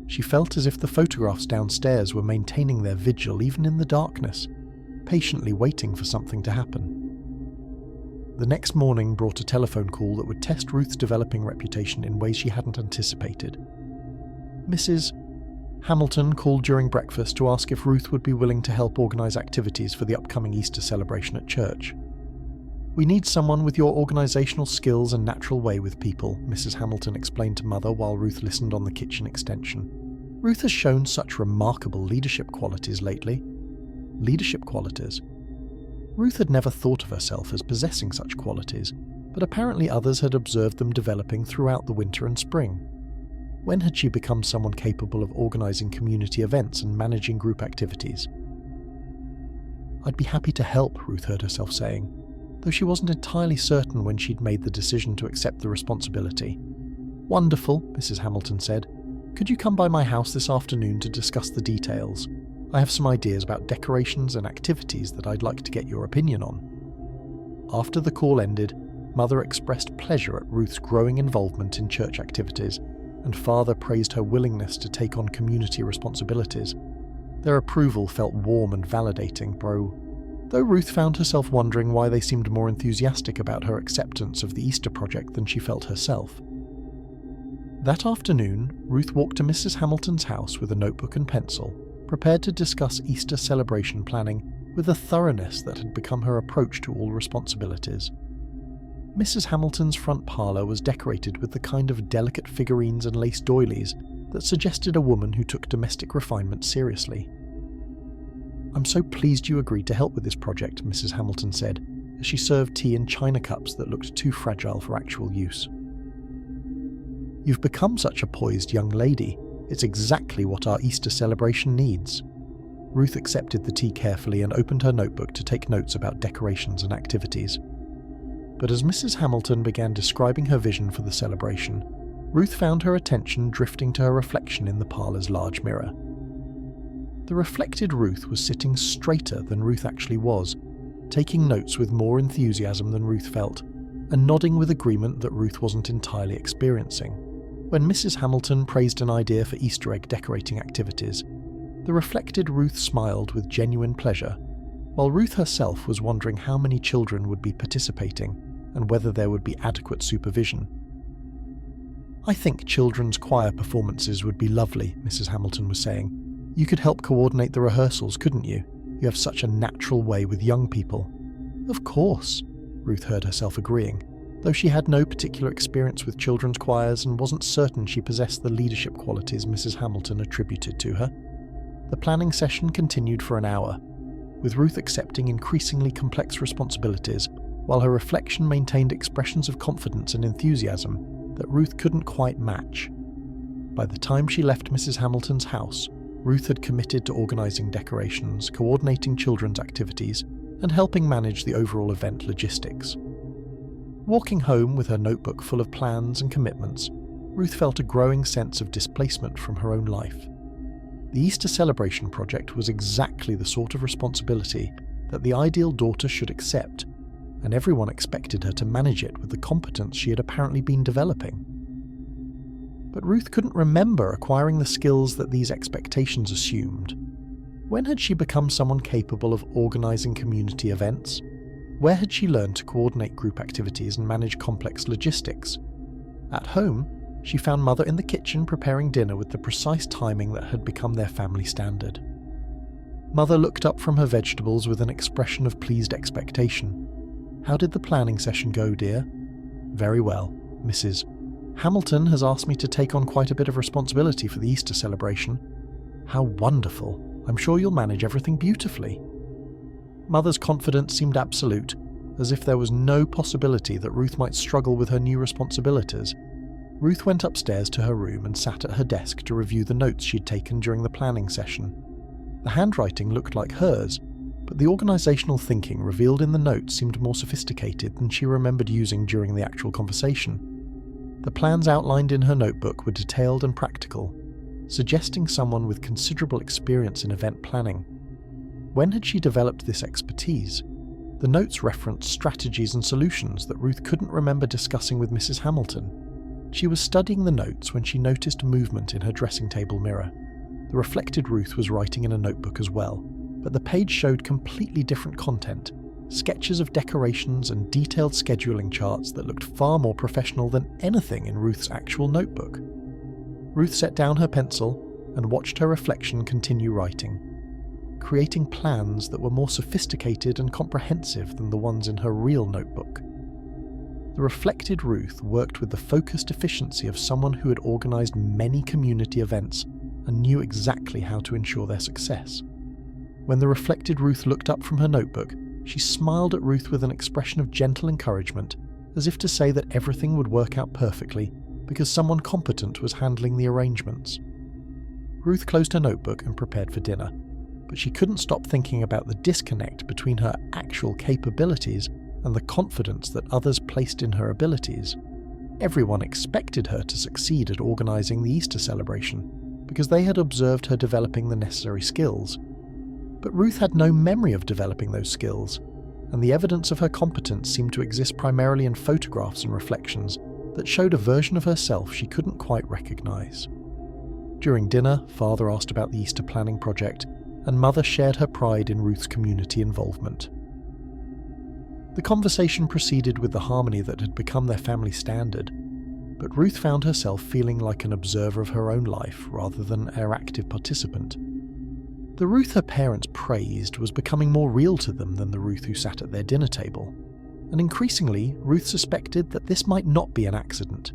She felt as if the photographs downstairs were maintaining their vigil even in the darkness, patiently waiting for something to happen. The next morning brought a telephone call that would test Ruth's developing reputation in ways she hadn't anticipated. Mrs. Hamilton called during breakfast to ask if Ruth would be willing to help organise activities for the upcoming Easter celebration at church. "We need someone with your organisational skills and natural way with people," Mrs. Hamilton explained to Mother while Ruth listened on the kitchen extension. "Ruth has shown such remarkable leadership qualities lately." Leadership qualities? Ruth had never thought of herself as possessing such qualities, but apparently others had observed them developing throughout the winter and spring. When had she become someone capable of organising community events and managing group activities? "I'd be happy to help," Ruth heard herself saying, though she wasn't entirely certain when she'd made the decision to accept the responsibility. "Wonderful," Mrs. Hamilton said. "Could you come by my house this afternoon to discuss the details? I have some ideas about decorations and activities that I'd like to get your opinion on." After the call ended, Mother expressed pleasure at Ruth's growing involvement in church activities, and Father praised her willingness to take on community responsibilities. Their approval felt warm and validating, though Ruth found herself wondering why they seemed more enthusiastic about her acceptance of the Easter project than she felt herself. That afternoon, Ruth walked to Mrs. Hamilton's house with a notebook and pencil, prepared to discuss Easter celebration planning with a thoroughness that had become her approach to all responsibilities. Mrs. Hamilton's front parlour was decorated with the kind of delicate figurines and lace doilies that suggested a woman who took domestic refinement seriously. "I'm so pleased you agreed to help with this project," Mrs. Hamilton said, as she served tea in china cups that looked too fragile for actual use. "You've become such a poised young lady. It's exactly what our Easter celebration needs." Ruth accepted the tea carefully and opened her notebook to take notes about decorations and activities. But as Mrs. Hamilton began describing her vision for the celebration, Ruth found her attention drifting to her reflection in the parlour's large mirror. The reflected Ruth was sitting straighter than Ruth actually was, taking notes with more enthusiasm than Ruth felt, and nodding with agreement that Ruth wasn't entirely experiencing. When Mrs. Hamilton praised an idea for Easter egg decorating activities, the reflected Ruth smiled with genuine pleasure, while Ruth herself was wondering how many children would be participating and whether there would be adequate supervision. "I think children's choir performances would be lovely," Mrs. Hamilton was saying. "You could help coordinate the rehearsals, couldn't you? You have such a natural way with young people." "Of course," Ruth heard herself agreeing, though she had no particular experience with children's choirs and wasn't certain she possessed the leadership qualities Mrs. Hamilton attributed to her. The planning session continued for an hour, with Ruth accepting increasingly complex responsibilities, while her reflection maintained expressions of confidence and enthusiasm that Ruth couldn't quite match. By the time she left Mrs. Hamilton's house, Ruth had committed to organising decorations, coordinating children's activities, and helping manage the overall event logistics. Walking home with her notebook full of plans and commitments, Ruth felt a growing sense of displacement from her own life. The Easter celebration project was exactly the sort of responsibility that the ideal daughter should accept, and everyone expected her to manage it with the competence she had apparently been developing. But Ruth couldn't remember acquiring the skills that these expectations assumed. When had she become someone capable of organising community events? Where had she learned to coordinate group activities and manage complex logistics? At home, she found Mother in the kitchen preparing dinner with the precise timing that had become their family standard. Mother looked up from her vegetables with an expression of pleased expectation. "How did the planning session go, dear?" "Very well. Mrs. Hamilton has asked me to take on quite a bit of responsibility for the Easter celebration." "How wonderful. I'm sure you'll manage everything beautifully." Mother's confidence seemed absolute, as if there was no possibility that Ruth might struggle with her new responsibilities. Ruth went upstairs to her room and sat at her desk to review the notes she'd taken during the planning session. The handwriting looked like hers, but the organisational thinking revealed in the notes seemed more sophisticated than she remembered using during the actual conversation. The plans outlined in her notebook were detailed and practical, suggesting someone with considerable experience in event planning. When had she developed this expertise? The notes referenced strategies and solutions that Ruth couldn't remember discussing with Mrs. Hamilton. She was studying the notes when she noticed movement in her dressing table mirror. The reflected Ruth was writing in a notebook as well, but the page showed completely different content, sketches of decorations and detailed scheduling charts that looked far more professional than anything in Ruth's actual notebook. Ruth set down her pencil and watched her reflection continue writing, creating plans that were more sophisticated and comprehensive than the ones in her real notebook. The reflected Ruth worked with the focused efficiency of someone who had organised many community events and knew exactly how to ensure their success. When the reflected Ruth looked up from her notebook, she smiled at Ruth with an expression of gentle encouragement, as if to say that everything would work out perfectly because someone competent was handling the arrangements. Ruth closed her notebook and prepared for dinner, but she couldn't stop thinking about the disconnect between her actual capabilities and the confidence that others placed in her abilities. Everyone expected her to succeed at organising the Easter celebration because they had observed her developing the necessary skills. But Ruth had no memory of developing those skills, and the evidence of her competence seemed to exist primarily in photographs and reflections that showed a version of herself she couldn't quite recognise. During dinner, Father asked about the Easter planning project, and Mother shared her pride in Ruth's community involvement. The conversation proceeded with the harmony that had become their family standard, but Ruth found herself feeling like an observer of her own life rather than an active participant. The Ruth her parents praised was becoming more real to them than the Ruth who sat at their dinner table, and increasingly Ruth suspected that this might not be an accident.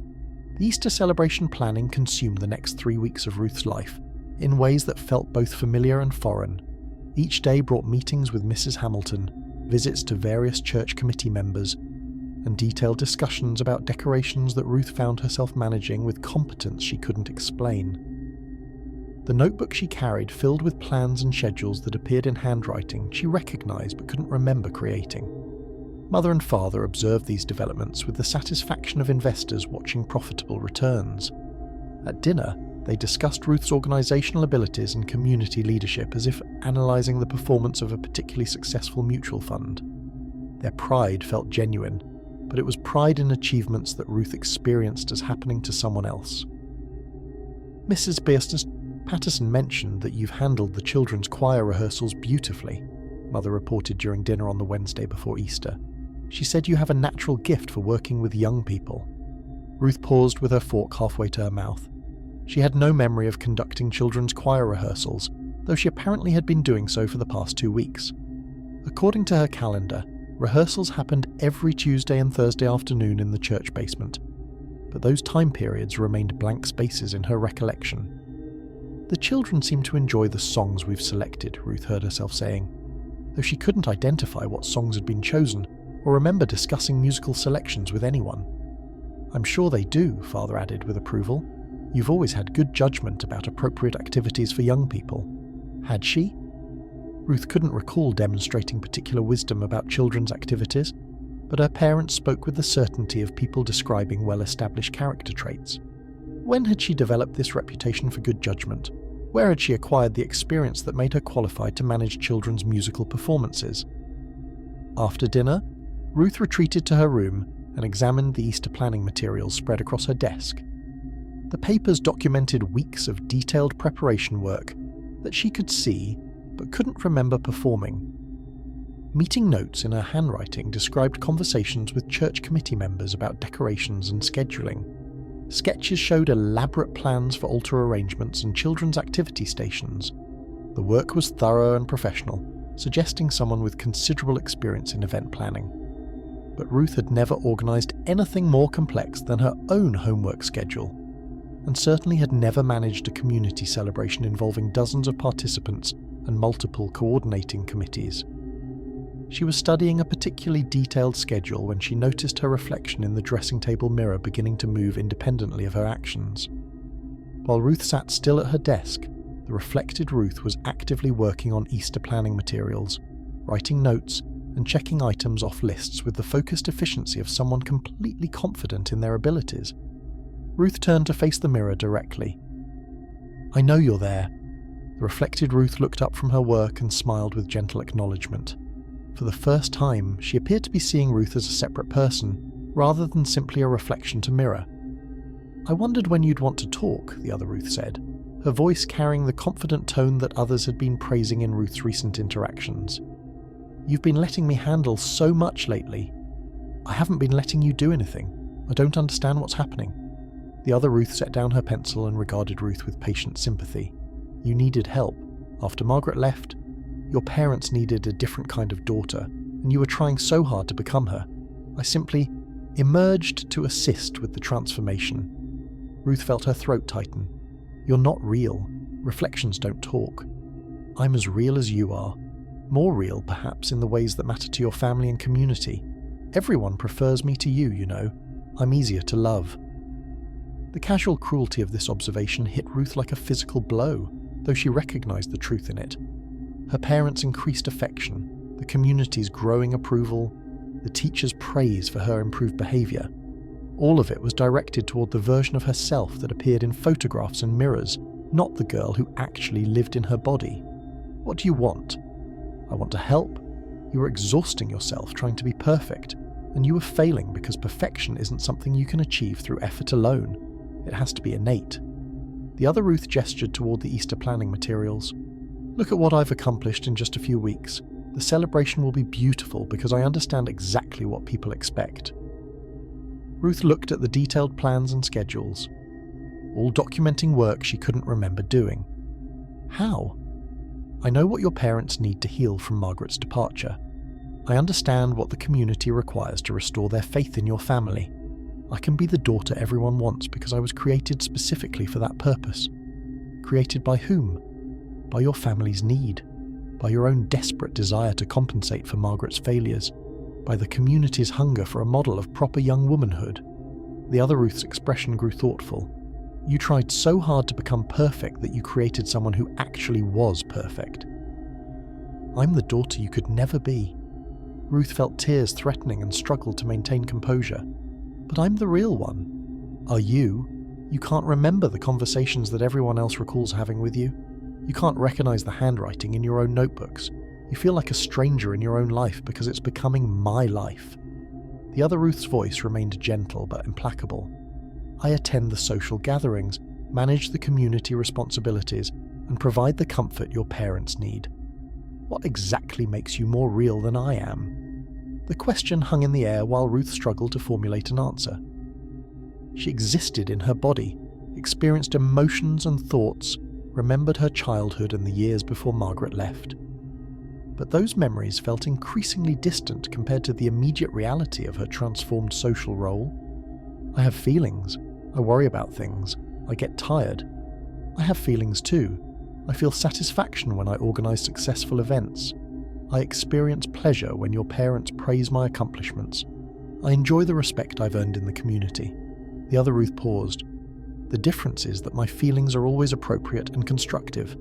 The Easter celebration planning consumed the next 3 weeks of Ruth's life in ways that felt both familiar and foreign. Each day brought meetings with Mrs. Hamilton, visits to various church committee members, and detailed discussions about decorations that Ruth found herself managing with competence she couldn't explain. The notebook she carried filled with plans and schedules that appeared in handwriting she recognised but couldn't remember creating. Mother and Father observed these developments with the satisfaction of investors watching profitable returns. At dinner, they discussed Ruth's organisational abilities and community leadership as if analysing the performance of a particularly successful mutual fund. Their pride felt genuine, but it was pride in achievements that Ruth experienced as happening to someone else. Mrs. Patterson mentioned that you've handled the children's choir rehearsals beautifully, Mother reported during dinner on the Wednesday before Easter. She said you have a natural gift for working with young people. Ruth paused with her fork halfway to her mouth. She had no memory of conducting children's choir rehearsals, though she apparently had been doing so for the past 2 weeks. According to her calendar, rehearsals happened every Tuesday and Thursday afternoon in the church basement, but those time periods remained blank spaces in her recollection. The children seem to enjoy the songs we've selected, Ruth heard herself saying, though she couldn't identify what songs had been chosen or remember discussing musical selections with anyone. I'm sure they do, Father added with approval. You've always had good judgment about appropriate activities for young people. Had she? Ruth couldn't recall demonstrating particular wisdom about children's activities, but her parents spoke with the certainty of people describing well-established character traits. When had she developed this reputation for good judgment? Where had she acquired the experience that made her qualified to manage children's musical performances? After dinner, Ruth retreated to her room and examined the Easter planning materials spread across her desk. The papers documented weeks of detailed preparation work that she could see but couldn't remember performing. Meeting notes in her handwriting described conversations with church committee members about decorations and scheduling. Sketches showed elaborate plans for altar arrangements and children's activity stations. The work was thorough and professional, suggesting someone with considerable experience in event planning. But Ruth had never organised anything more complex than her own homework schedule, and certainly had never managed a community celebration involving dozens of participants and multiple coordinating committees. She was studying a particularly detailed schedule when she noticed her reflection in the dressing table mirror beginning to move independently of her actions. While Ruth sat still at her desk, the reflected Ruth was actively working on Easter planning materials, writing notes and checking items off lists with the focused efficiency of someone completely confident in their abilities. Ruth turned to face the mirror directly. "I know you're there." The reflected Ruth looked up from her work and smiled with gentle acknowledgement. For the first time, she appeared to be seeing Ruth as a separate person, rather than simply a reflection to mirror. "I wondered when you'd want to talk," the other Ruth said, her voice carrying the confident tone that others had been praising in Ruth's recent interactions. "You've been letting me handle so much lately. I haven't been letting you do anything. I don't understand what's happening." The other Ruth set down her pencil and regarded Ruth with patient sympathy. "You needed help. After Margaret left, your parents needed a different kind of daughter, and you were trying so hard to become her. I simply emerged to assist with the transformation." Ruth felt her throat tighten. "You're not real. Reflections don't talk. I'm as real as you are. More real, perhaps, in the ways that matter to your family and community. Everyone prefers me to you, you know. I'm easier to love." The casual cruelty of this observation hit Ruth like a physical blow, though she recognized the truth in it. Her parents' increased affection, the community's growing approval, the teacher's praise for her improved behavior, all of it was directed toward the version of herself that appeared in photographs and mirrors, not the girl who actually lived in her body. "What do you want?" "I want to help. You were exhausting yourself trying to be perfect, and you were failing because perfection isn't something you can achieve through effort alone. It has to be innate." The other Ruth gestured toward the Easter planning materials. "Look at what I've accomplished in just a few weeks. The celebration will be beautiful because I understand exactly what people expect." Ruth looked at the detailed plans and schedules, all documenting work she couldn't remember doing. "How?" "I know what your parents need to heal from Margaret's departure. I understand what the community requires to restore their faith in your family. I can be the daughter everyone wants because I was created specifically for that purpose." "Created by whom?" "By your family's need. By your own desperate desire to compensate for Margaret's failures. By the community's hunger for a model of proper young womanhood." The other Ruth's expression grew thoughtful. "You tried so hard to become perfect that you created someone who actually was perfect." "I'm the daughter you could never be." Ruth felt tears threatening and struggled to maintain composure. "But I'm the real one." "Are you? You can't remember the conversations that everyone else recalls having with you. You can't recognize the handwriting in your own notebooks. You feel like a stranger in your own life because it's becoming my life." The other Ruth's voice remained gentle but implacable. "I attend the social gatherings, manage the community responsibilities, and provide the comfort your parents need. What exactly makes you more real than I am?" The question hung in the air while Ruth struggled to formulate an answer. She existed in her body, experienced emotions and thoughts, remembered her childhood and the years before Margaret left. But those memories felt increasingly distant compared to the immediate reality of her transformed social role. "I have feelings. I worry about things. I get tired. I have feelings too. I feel satisfaction when I organize successful events. I experience pleasure when your parents praise my accomplishments. I enjoy the respect I've earned in the community." The other Ruth paused. "The difference is that my feelings are always appropriate and constructive.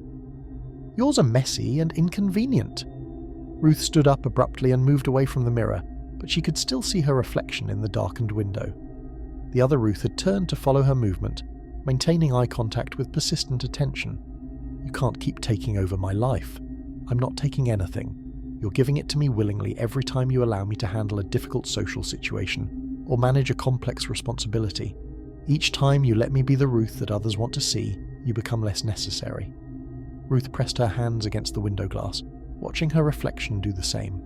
Yours are messy and inconvenient." Ruth stood up abruptly and moved away from the mirror, but she could still see her reflection in the darkened window. The other Ruth had turned to follow her movement, maintaining eye contact with persistent attention. "You can't keep taking over my life. I'm not taking anything. You're giving it to me willingly every time you allow me to handle a difficult social situation or manage a complex responsibility. Each time you let me be the Ruth that others want to see, you become less necessary." Ruth pressed her hands against the window glass, watching her reflection do the same.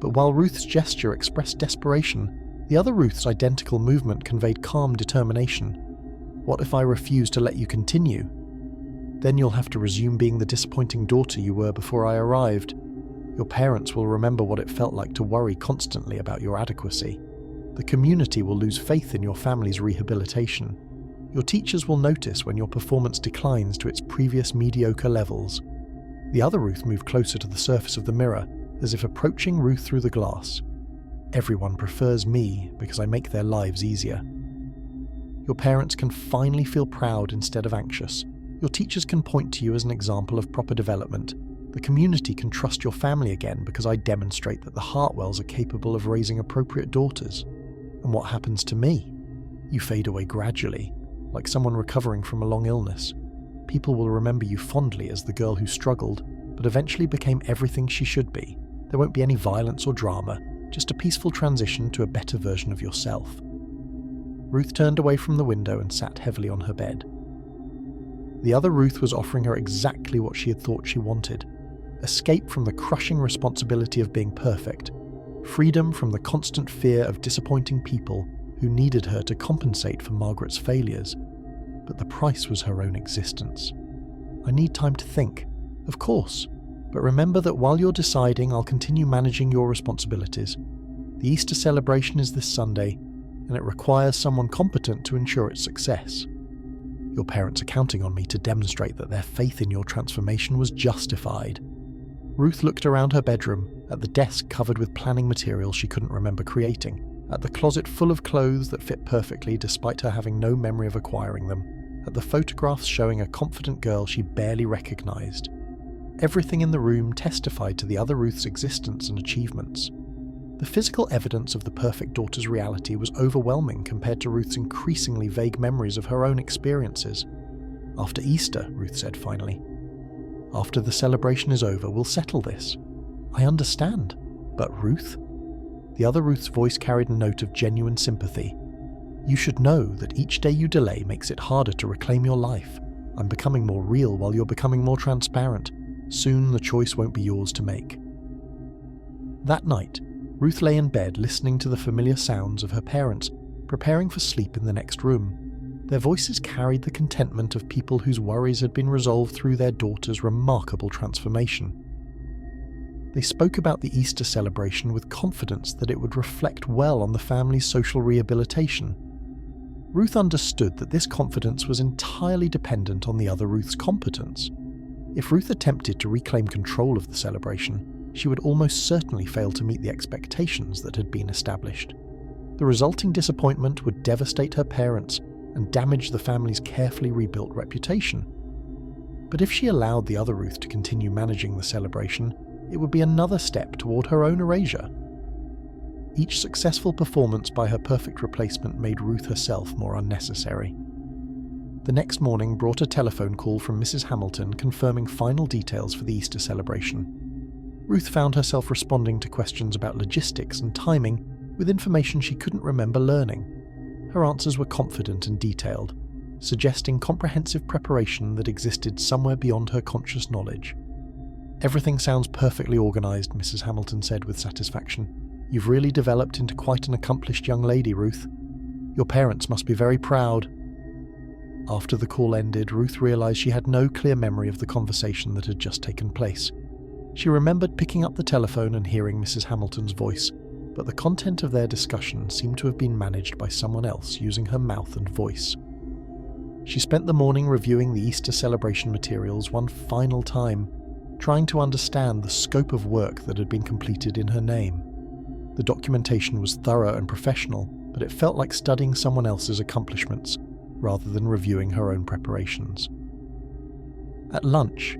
But while Ruth's gesture expressed desperation, the other Ruth's identical movement conveyed calm determination. "What if I refuse to let you continue? Then you'll have to resume being the disappointing daughter you were before I arrived. Your parents will remember what it felt like to worry constantly about your adequacy. The community will lose faith in your family's rehabilitation. Your teachers will notice when your performance declines to its previous mediocre levels." The other Ruth moved closer to the surface of the mirror, as if approaching Ruth through the glass. "Everyone prefers me because I make their lives easier. Your parents can finally feel proud instead of anxious. Your teachers can point to you as an example of proper development. The community can trust your family again because I demonstrate that the Hartwells are capable of raising appropriate daughters. And what happens to me? You fade away gradually, like someone recovering from a long illness. People will remember you fondly as the girl who struggled, but eventually became everything she should be. There won't be any violence or drama, just a peaceful transition to a better version of yourself. Ruth turned away from the window and sat heavily on her bed. The other Ruth was offering her exactly what she had thought she wanted: escape from the crushing responsibility of being perfect, freedom from the constant fear of disappointing people who needed her to compensate for Margaret's failures. But the price was her own existence. I need time to think, of course, but remember that while you're deciding, I'll continue managing your responsibilities. The Easter celebration is this Sunday, and it requires someone competent to ensure its success. Your parents are counting on me to demonstrate that their faith in your transformation was justified. Ruth looked around her bedroom, at the desk covered with planning materials she couldn't remember creating, at the closet full of clothes that fit perfectly despite her having no memory of acquiring them, at the photographs showing a confident girl she barely recognized. Everything in the room testified to the other Ruth's existence and achievements. The physical evidence of the perfect daughter's reality was overwhelming compared to Ruth's increasingly vague memories of her own experiences. "After Easter," Ruth said finally. "After the celebration is over, we'll settle this." "I understand. But Ruth?" The other Ruth's voice carried a note of genuine sympathy. "You should know that each day you delay makes it harder to reclaim your life. I'm becoming more real while you're becoming more transparent. Soon the choice won't be yours to make." That night, Ruth lay in bed listening to the familiar sounds of her parents, preparing for sleep in the next room. Their voices carried the contentment of people whose worries had been resolved through their daughter's remarkable transformation. They spoke about the Easter celebration with confidence that it would reflect well on the family's social rehabilitation. Ruth understood that this confidence was entirely dependent on the other Ruth's competence. If Ruth attempted to reclaim control of the celebration, she would almost certainly fail to meet the expectations that had been established. The resulting disappointment would devastate her parents and damage the family's carefully rebuilt reputation. But if she allowed the other Ruth to continue managing the celebration, it would be another step toward her own erasure. Each successful performance by her perfect replacement made Ruth herself more unnecessary. The next morning brought a telephone call from Mrs. Hamilton confirming final details for the Easter celebration. Ruth found herself responding to questions about logistics and timing with information she couldn't remember learning. Her answers were confident and detailed, suggesting comprehensive preparation that existed somewhere beyond her conscious knowledge. "Everything sounds perfectly organised," Mrs. Hamilton said with satisfaction. "You've really developed into quite an accomplished young lady, Ruth. Your parents must be very proud." After the call ended, Ruth realised she had no clear memory of the conversation that had just taken place. She remembered picking up the telephone and hearing Mrs. Hamilton's voice, but the content of their discussion seemed to have been managed by someone else using her mouth and voice. She spent the morning reviewing the Easter celebration materials one final time, trying to understand the scope of work that had been completed in her name. The documentation was thorough and professional, but it felt like studying someone else's accomplishments, rather than reviewing her own preparations. At lunch,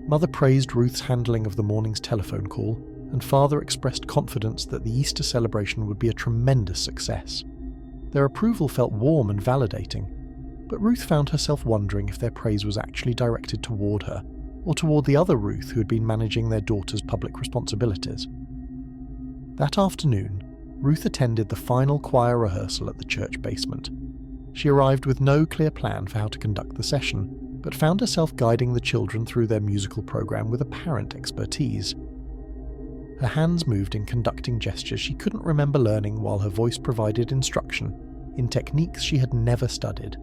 Mother praised Ruth's handling of the morning's telephone call, and Father expressed confidence that the Easter celebration would be a tremendous success. Their approval felt warm and validating, but Ruth found herself wondering if their praise was actually directed toward her, or toward the other Ruth who had been managing their daughter's public responsibilities. That afternoon, Ruth attended the final choir rehearsal at the church basement. She arrived with no clear plan for how to conduct the session, but found herself guiding the children through their musical program with apparent expertise. Her hands moved in conducting gestures she couldn't remember learning, while her voice provided instruction in techniques she had never studied.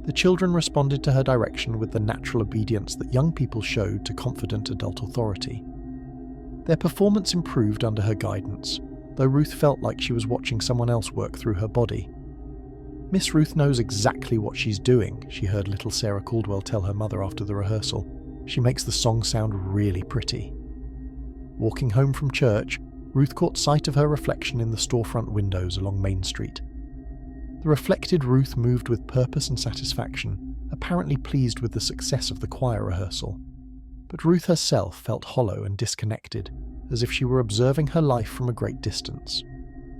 The children responded to her direction with the natural obedience that young people showed to confident adult authority. Their performance improved under her guidance, though Ruth felt like she was watching someone else work through her body. "Miss Ruth knows exactly what she's doing," she heard little Sarah Caldwell tell her mother after the rehearsal. "She makes the song sound really pretty." Walking home from church, Ruth caught sight of her reflection in the storefront windows along Main Street. The reflected Ruth moved with purpose and satisfaction, apparently pleased with the success of the choir rehearsal. But Ruth herself felt hollow and disconnected, as if she were observing her life from a great distance.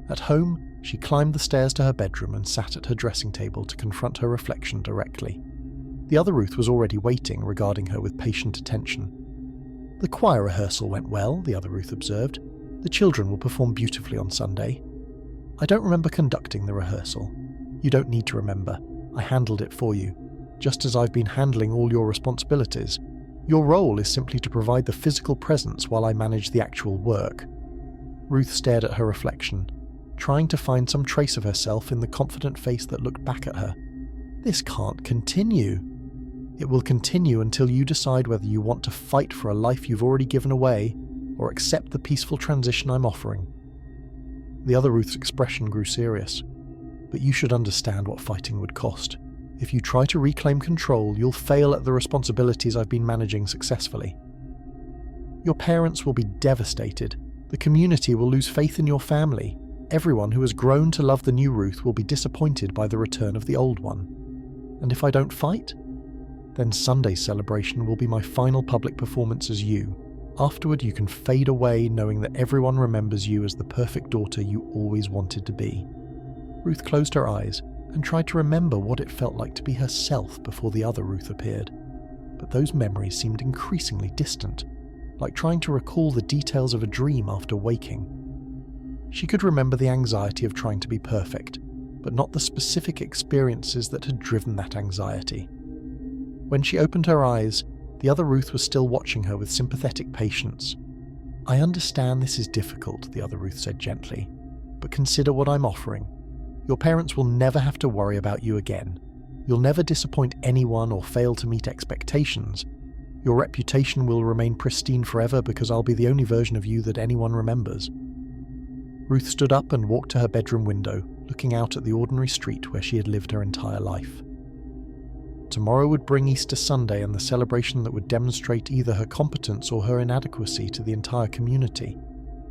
At home, she climbed the stairs to her bedroom and sat at her dressing table to confront her reflection directly. The other Ruth was already waiting, regarding her with patient attention. "The choir rehearsal went well," the other Ruth observed. "The children will perform beautifully on Sunday." "I don't remember conducting the rehearsal." "You don't need to remember. I handled it for you, just as I've been handling all your responsibilities. Your role is simply to provide the physical presence while I manage the actual work." Ruth stared at her reflection, trying to find some trace of herself in the confident face that looked back at her. "This can't continue." "It will continue until you decide whether you want to fight for a life you've already given away or accept the peaceful transition I'm offering." The other Ruth's expression grew serious. "But you should understand what fighting would cost. If you try to reclaim control, you'll fail at the responsibilities I've been managing successfully. Your parents will be devastated. The community will lose faith in your family. Everyone who has grown to love the new Ruth will be disappointed by the return of the old one. And if I don't fight? Then Sunday's celebration will be my final public performance as you. Afterward, you can fade away knowing that everyone remembers you as the perfect daughter you always wanted to be." Ruth closed her eyes and tried to remember what it felt like to be herself before the other Ruth appeared. But those memories seemed increasingly distant, like trying to recall the details of a dream after waking. She could remember the anxiety of trying to be perfect, but not the specific experiences that had driven that anxiety. When she opened her eyes, the other Ruth was still watching her with sympathetic patience. "I understand this is difficult," the other Ruth said gently, "but consider what I'm offering. Your parents will never have to worry about you again. You'll never disappoint anyone or fail to meet expectations. Your reputation will remain pristine forever because I'll be the only version of you that anyone remembers." Ruth stood up and walked to her bedroom window, looking out at the ordinary street where she had lived her entire life. Tomorrow would bring Easter Sunday and the celebration that would demonstrate either her competence or her inadequacy to the entire community.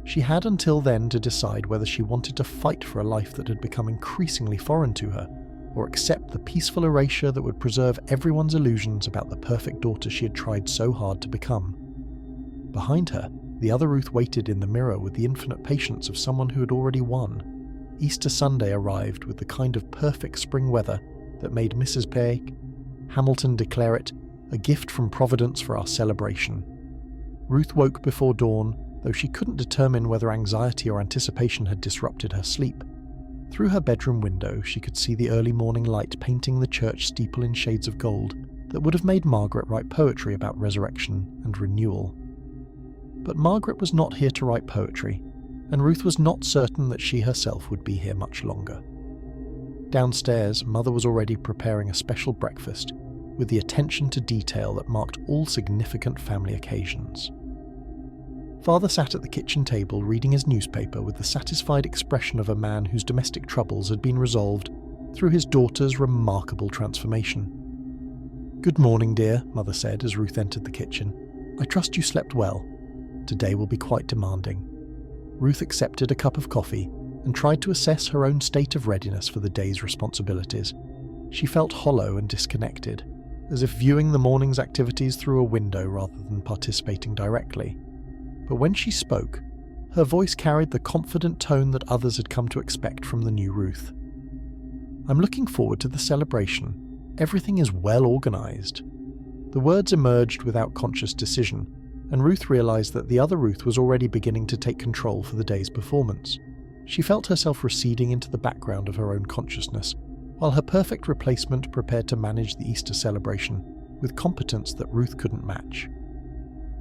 She had until then to decide whether she wanted to fight for a life that had become increasingly foreign to her, or accept the peaceful erasure that would preserve everyone's illusions about the perfect daughter she had tried so hard to become. Behind her, the other Ruth waited in the mirror with the infinite patience of someone who had already won. Easter Sunday arrived with the kind of perfect spring weather that made Mrs. Hamilton declare it a gift from Providence for our celebration. Ruth woke before dawn, though she couldn't determine whether anxiety or anticipation had disrupted her sleep. Through her bedroom window, she could see the early morning light painting the church steeple in shades of gold that would have made Margaret write poetry about resurrection and renewal. But Margaret was not here to write poetry, and Ruth was not certain that she herself would be here much longer. Downstairs, Mother was already preparing a special breakfast, with the attention to detail that marked all significant family occasions. Father sat at the kitchen table reading his newspaper with the satisfied expression of a man whose domestic troubles had been resolved through his daughter's remarkable transformation. "Good morning, dear," Mother said as Ruth entered the kitchen. "I trust you slept well. Today will be quite demanding." Ruth accepted a cup of coffee and tried to assess her own state of readiness for the day's responsibilities. She felt hollow and disconnected, as if viewing the morning's activities through a window rather than participating directly. But when she spoke, her voice carried the confident tone that others had come to expect from the new Ruth. "I'm looking forward to the celebration. Everything is well organized." The words emerged without conscious decision, and Ruth realized that the other Ruth was already beginning to take control for the day's performance. She felt herself receding into the background of her own consciousness, while her perfect replacement prepared to manage the Easter celebration with competence that Ruth couldn't match.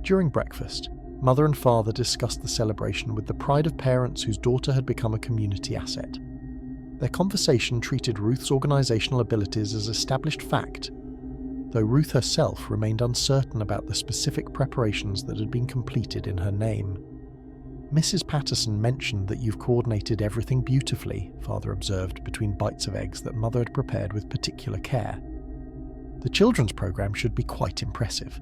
During breakfast, Mother and Father discussed the celebration with the pride of parents whose daughter had become a community asset. Their conversation treated Ruth's organizational abilities as established fact, though Ruth herself remained uncertain about the specific preparations that had been completed in her name. "Mrs. Patterson mentioned that you've coordinated everything beautifully," Father observed between bites of eggs that Mother had prepared with particular care. "The children's program should be quite impressive."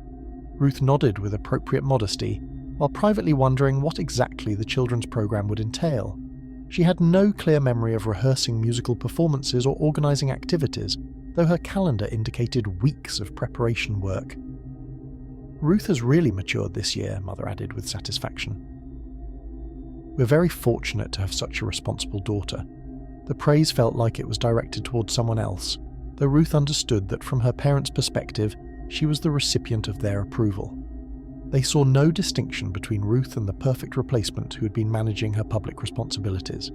Ruth nodded with appropriate modesty, while privately wondering what exactly the children's program would entail. She had no clear memory of rehearsing musical performances or organizing activities, though her calendar indicated weeks of preparation work. "Ruth has really matured this year," Mother added with satisfaction. "We're very fortunate to have such a responsible daughter." The praise felt like it was directed towards someone else, though Ruth understood that from her parents' perspective, she was the recipient of their approval. They saw no distinction between Ruth and the perfect replacement who had been managing her public responsibilities.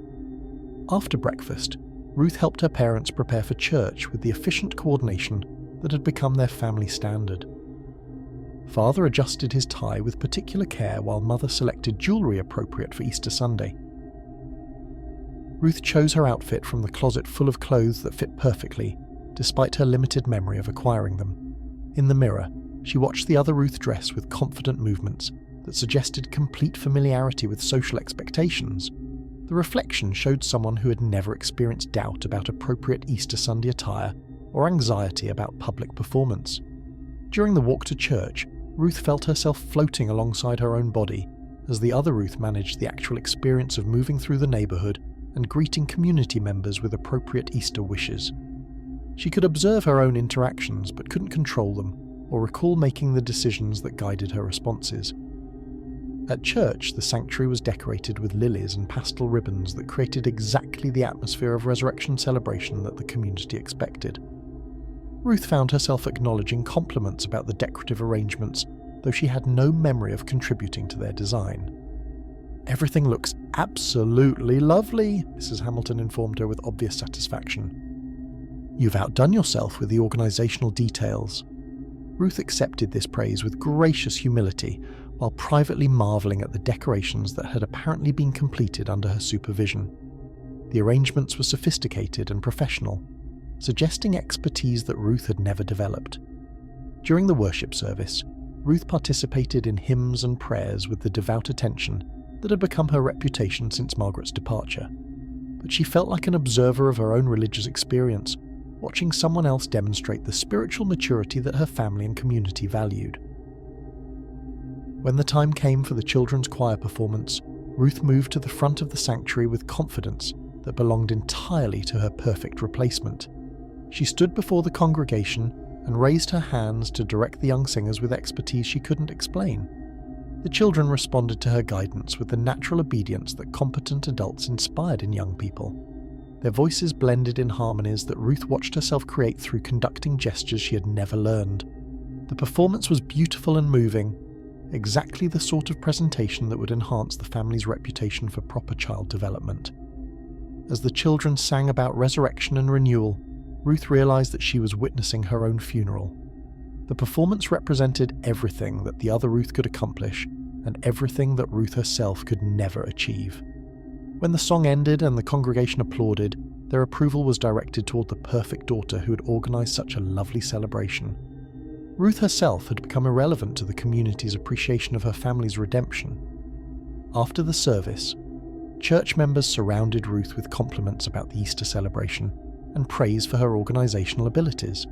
After breakfast, Ruth helped her parents prepare for church with the efficient coordination that had become their family standard. Father adjusted his tie with particular care while Mother selected jewellery appropriate for Easter Sunday. Ruth chose her outfit from the closet full of clothes that fit perfectly, despite her limited memory of acquiring them. In the mirror, she watched the other Ruth dress with confident movements that suggested complete familiarity with social expectations. The reflection showed someone who had never experienced doubt about appropriate Easter Sunday attire or anxiety about public performance. During the walk to church, Ruth felt herself floating alongside her own body as the other Ruth managed the actual experience of moving through the neighbourhood and greeting community members with appropriate Easter wishes. She could observe her own interactions but couldn't control them or recall making the decisions that guided her responses. At church, the sanctuary was decorated with lilies and pastel ribbons that created exactly the atmosphere of resurrection celebration that the community expected. Ruth found herself acknowledging compliments about the decorative arrangements, though she had no memory of contributing to their design. "Everything looks absolutely lovely," Mrs. Hamilton informed her with obvious satisfaction. "You've outdone yourself with the organisational details." Ruth accepted this praise with gracious humility, while privately marvelling at the decorations that had apparently been completed under her supervision. The arrangements were sophisticated and professional, suggesting expertise that Ruth had never developed. During the worship service, Ruth participated in hymns and prayers with the devout attention that had become her reputation since Margaret's departure. But she felt like an observer of her own religious experience, watching someone else demonstrate the spiritual maturity that her family and community valued. When the time came for the children's choir performance, Ruth moved to the front of the sanctuary with confidence that belonged entirely to her perfect replacement. She stood before the congregation and raised her hands to direct the young singers with expertise she couldn't explain. The children responded to her guidance with the natural obedience that competent adults inspired in young people. Their voices blended in harmonies that Ruth watched herself create through conducting gestures she had never learned. The performance was beautiful and moving, exactly the sort of presentation that would enhance the family's reputation for proper child development. As the children sang about resurrection and renewal, Ruth realised that she was witnessing her own funeral. The performance represented everything that the other Ruth could accomplish, and everything that Ruth herself could never achieve. When the song ended and the congregation applauded, their approval was directed toward the perfect daughter who had organised such a lovely celebration. Ruth herself had become irrelevant to the community's appreciation of her family's redemption. After the service, church members surrounded Ruth with compliments about the Easter celebration and praise for her organisational abilities.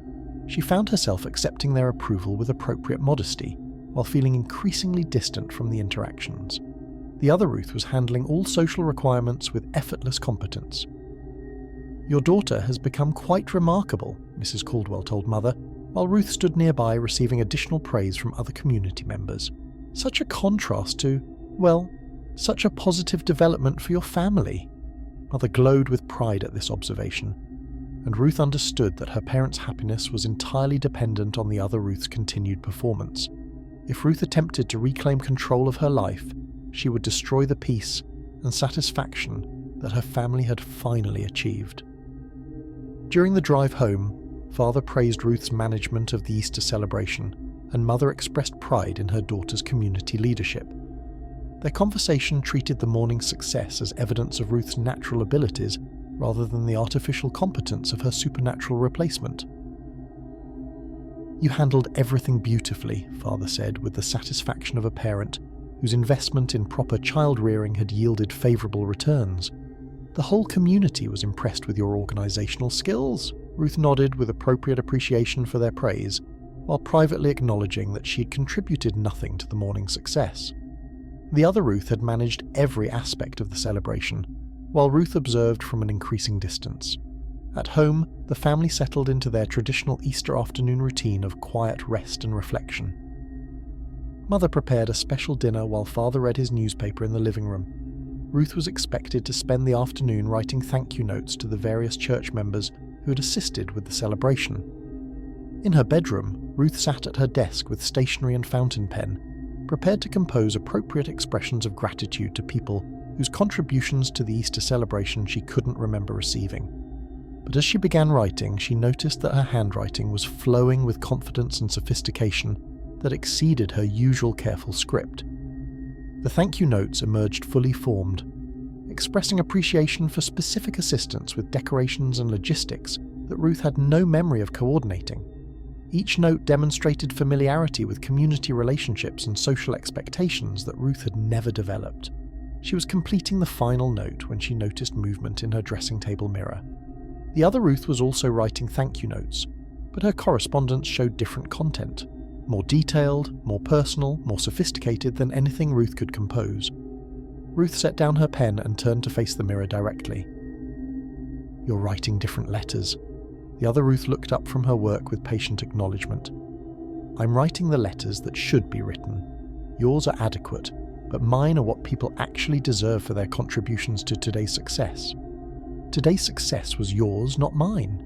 She found herself accepting their approval with appropriate modesty, while feeling increasingly distant from the interactions. The other Ruth was handling all social requirements with effortless competence. "Your daughter has become quite remarkable," Mrs. Caldwell told Mother, while Ruth stood nearby receiving additional praise from other community members. "Such a contrast to, well, such a positive development for your family." Mother glowed with pride at this observation, and Ruth understood that her parents' happiness was entirely dependent on the other Ruth's continued performance. If Ruth attempted to reclaim control of her life, she would destroy the peace and satisfaction that her family had finally achieved. During the drive home, Father praised Ruth's management of the Easter celebration, and Mother expressed pride in her daughter's community leadership. Their conversation treated the morning's success as evidence of Ruth's natural abilities rather than the artificial competence of her supernatural replacement. "You handled everything beautifully," Father said, with the satisfaction of a parent whose investment in proper child rearing had yielded favourable returns. "The whole community was impressed with your organisational skills." Ruth nodded with appropriate appreciation for their praise, while privately acknowledging that she had contributed nothing to the morning's success. The other Ruth had managed every aspect of the celebration, while Ruth observed from an increasing distance. At home, the family settled into their traditional Easter afternoon routine of quiet rest and reflection. Mother prepared a special dinner while Father read his newspaper in the living room. Ruth was expected to spend the afternoon writing thank you notes to the various church members who had assisted with the celebration. In her bedroom, Ruth sat at her desk with stationery and fountain pen, prepared to compose appropriate expressions of gratitude to people whose contributions to the Easter celebration she couldn't remember receiving. But as she began writing, she noticed that her handwriting was flowing with confidence and sophistication that exceeded her usual careful script. The thank you notes emerged fully formed, expressing appreciation for specific assistance with decorations and logistics that Ruth had no memory of coordinating. Each note demonstrated familiarity with community relationships and social expectations that Ruth had never developed. She was completing the final note when she noticed movement in her dressing table mirror. The other Ruth was also writing thank you notes, but her correspondence showed different content, more detailed, more personal, more sophisticated than anything Ruth could compose. Ruth set down her pen and turned to face the mirror directly. "You're writing different letters." The other Ruth looked up from her work with patient acknowledgement. "I'm writing the letters that should be written. Yours are adequate, but mine are what people actually deserve for their contributions to today's success. Today's success was yours, not mine.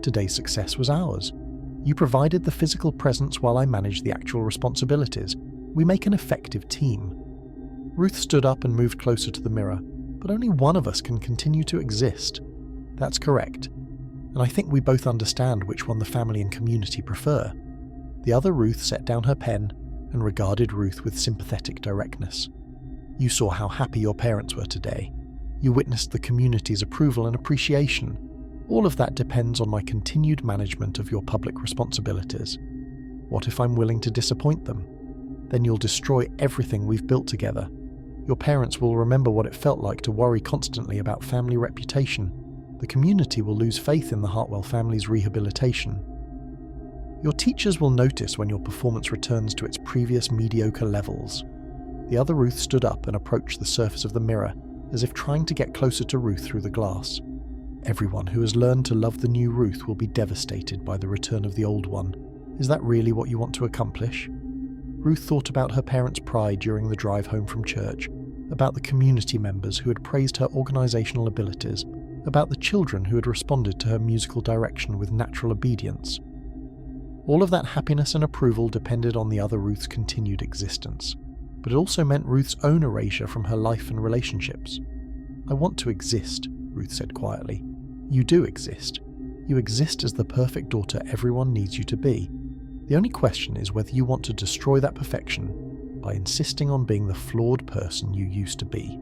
Today's success was ours. You provided the physical presence while I managed the actual responsibilities. We make an effective team." Ruth stood up and moved closer to the mirror. "But only one of us can continue to exist." "That's correct. And I think we both understand which one the family and community prefer." The other Ruth set down her pen and regarded Ruth with sympathetic directness. "You saw how happy your parents were today. You witnessed the community's approval and appreciation. All of that depends on my continued management of your public responsibilities. What if I'm willing to disappoint them? Then you'll destroy everything we've built together. Your parents will remember what it felt like to worry constantly about family reputation. The community will lose faith in the Hartwell family's rehabilitation. Your teachers will notice when your performance returns to its previous mediocre levels." The other Ruth stood up and approached the surface of the mirror, as if trying to get closer to Ruth through the glass. "Everyone who has learned to love the new Ruth will be devastated by the return of the old one. Is that really what you want to accomplish?" Ruth thought about her parents' pride during the drive home from church, about the community members who had praised her organizational abilities, about the children who had responded to her musical direction with natural obedience. All of that happiness and approval depended on the other Ruth's continued existence, but it also meant Ruth's own erasure from her life and relationships. "I want to exist," Ruth said quietly. "You do exist. You exist as the perfect daughter everyone needs you to be. The only question is whether you want to destroy that perfection by insisting on being the flawed person you used to be."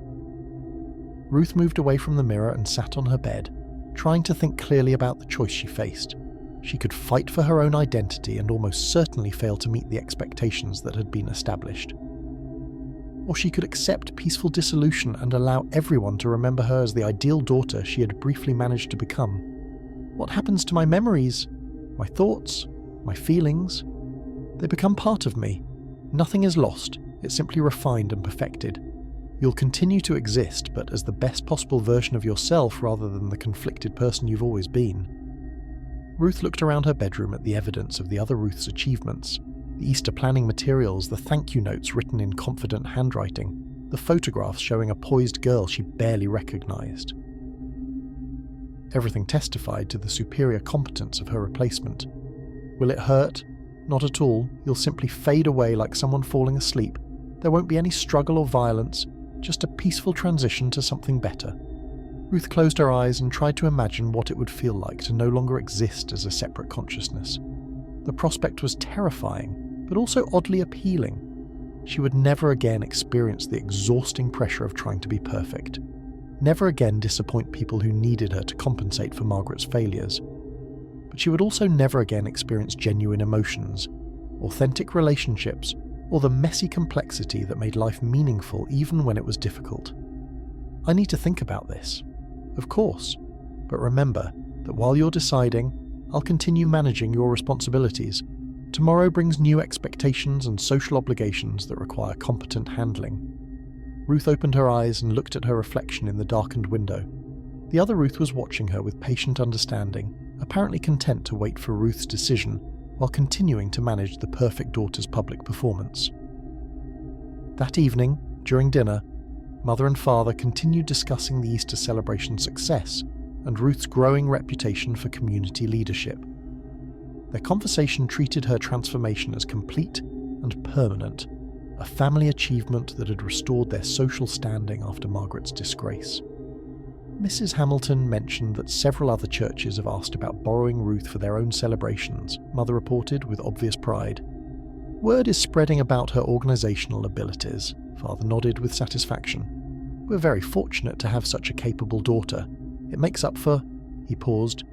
Ruth moved away from the mirror and sat on her bed, trying to think clearly about the choice she faced. She could fight for her own identity and almost certainly fail to meet the expectations that had been established. Or she could accept peaceful dissolution and allow everyone to remember her as the ideal daughter she had briefly managed to become. What happens to my memories, my thoughts, my feelings? They become part of me. Nothing is lost, it's simply refined and perfected. You'll continue to exist, but as the best possible version of yourself rather than the conflicted person you've always been. Ruth looked around her bedroom at the evidence of the other Ruth's achievements. The Easter planning materials, the thank you notes written in confident handwriting, the photographs showing a poised girl she barely recognized. Everything testified to the superior competence of her replacement. Will it hurt? Not at all. You'll simply fade away like someone falling asleep. There won't be any struggle or violence, just a peaceful transition to something better. Ruth closed her eyes and tried to imagine what it would feel like to no longer exist as a separate consciousness. The prospect was terrifying, but also oddly appealing. She would never again experience the exhausting pressure of trying to be perfect. Never again disappoint people who needed her to compensate for Margaret's failures. But she would also never again experience genuine emotions, authentic relationships, or the messy complexity that made life meaningful even when it was difficult. I need to think about this. Of course. But remember that while you're deciding, I'll continue managing your responsibilities. Tomorrow brings new expectations and social obligations that require competent handling. Ruth opened her eyes and looked at her reflection in the darkened window. The other Ruth was watching her with patient understanding, apparently content to wait for Ruth's decision while continuing to manage the perfect daughter's public performance. That evening, during dinner, Mother and Father continued discussing the Easter celebration success and Ruth's growing reputation for community leadership. Their conversation treated her transformation as complete and permanent, a family achievement that had restored their social standing after Margaret's disgrace. Mrs. Hamilton mentioned that several other churches have asked about borrowing Ruth for their own celebrations, Mother reported with obvious pride. Word is spreading about her organisational abilities, Father nodded with satisfaction. We're very fortunate to have such a capable daughter. It makes up for... He paused,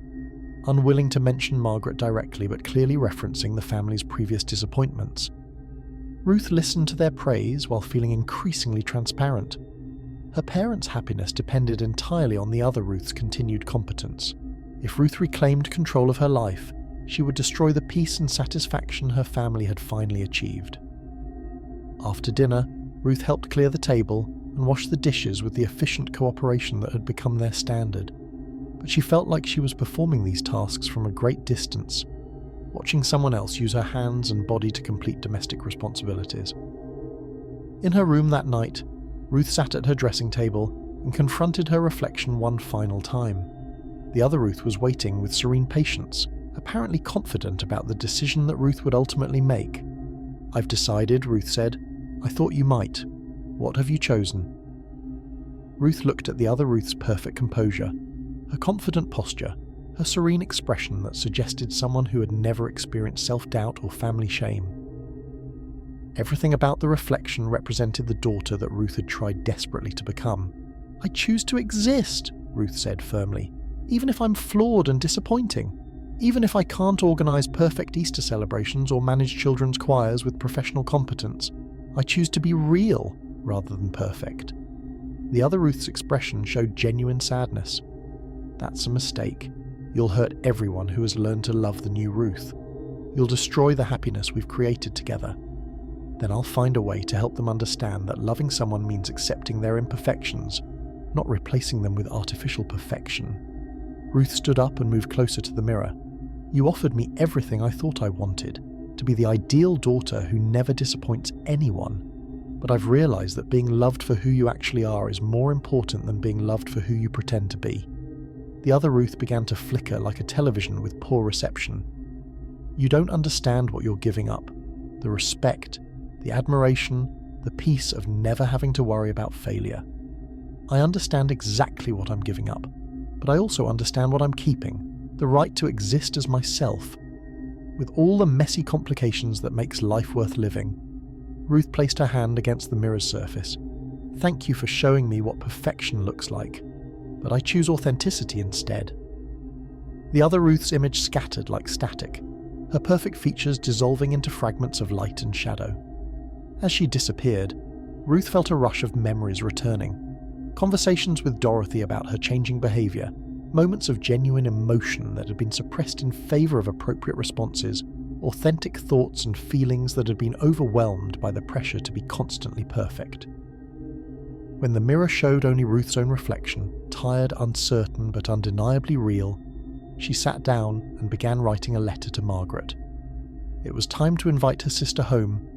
unwilling to mention Margaret directly but clearly referencing the family's previous disappointments. Ruth listened to their praise while feeling increasingly transparent. Her parents' happiness depended entirely on the other Ruth's continued competence. If Ruth reclaimed control of her life, she would destroy the peace and satisfaction her family had finally achieved. After dinner, Ruth helped clear the table and wash the dishes with the efficient cooperation that had become their standard. But she felt like she was performing these tasks from a great distance, watching someone else use her hands and body to complete domestic responsibilities. In her room that night, Ruth sat at her dressing table and confronted her reflection one final time. The other Ruth was waiting with serene patience, apparently confident about the decision that Ruth would ultimately make. "I've decided," Ruth said. "I thought you might. What have you chosen?" Ruth looked at the other Ruth's perfect composure, her confident posture, her serene expression that suggested someone who had never experienced self-doubt or family shame. Everything about the reflection represented the daughter that Ruth had tried desperately to become. "I choose to exist," Ruth said firmly, "even if I'm flawed and disappointing. Even if I can't organise perfect Easter celebrations or manage children's choirs with professional competence, I choose to be real rather than perfect." The other Ruth's expression showed genuine sadness. "That's a mistake. You'll hurt everyone who has learned to love the new Ruth. You'll destroy the happiness we've created together. Then I'll find a way to help them understand that loving someone means accepting their imperfections, not replacing them with artificial perfection." Ruth stood up and moved closer to the mirror. "You offered me everything I thought I wanted, to be the ideal daughter who never disappoints anyone. But I've realised that being loved for who you actually are is more important than being loved for who you pretend to be." The other Ruth began to flicker like a television with poor reception. "You don't understand what you're giving up. The respect, the admiration, the peace of never having to worry about failure. I understand exactly what I'm giving up, but I also understand what I'm keeping, the right to exist as myself, with all the messy complications that makes life worth living." Ruth placed her hand against the mirror's surface. "Thank you for showing me what perfection looks like, but I choose authenticity instead." The other Ruth's image scattered like static, her perfect features dissolving into fragments of light and shadow. As she disappeared, Ruth felt a rush of memories returning. Conversations with Dorothy about her changing behaviour, moments of genuine emotion that had been suppressed in favour of appropriate responses, authentic thoughts and feelings that had been overwhelmed by the pressure to be constantly perfect. When the mirror showed only Ruth's own reflection, tired, uncertain, but undeniably real, she sat down and began writing a letter to Margaret. It was time to invite her sister home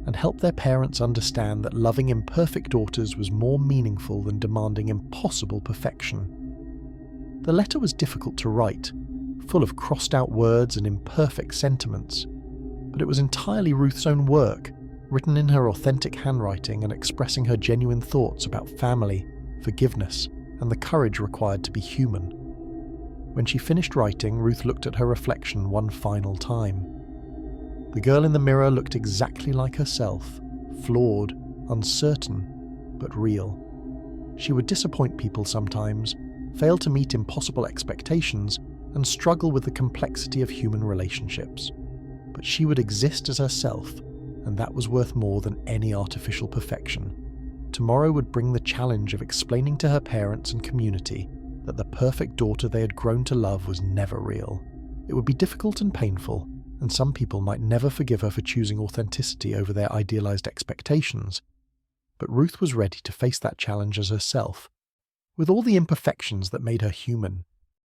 and help their parents understand that loving imperfect daughters was more meaningful than demanding impossible perfection. The letter was difficult to write, full of crossed-out words and imperfect sentiments, but it was entirely Ruth's own work, written in her authentic handwriting and expressing her genuine thoughts about family, forgiveness, and the courage required to be human. When she finished writing, Ruth looked at her reflection one final time. The girl in the mirror looked exactly like herself, flawed, uncertain, but real. She would disappoint people sometimes, fail to meet impossible expectations, and struggle with the complexity of human relationships. But she would exist as herself, and that was worth more than any artificial perfection. Tomorrow would bring the challenge of explaining to her parents and community that the perfect daughter they had grown to love was never real. It would be difficult and painful, and some people might never forgive her for choosing authenticity over their idealized expectations. But Ruth was ready to face that challenge as herself, with all the imperfections that made her human.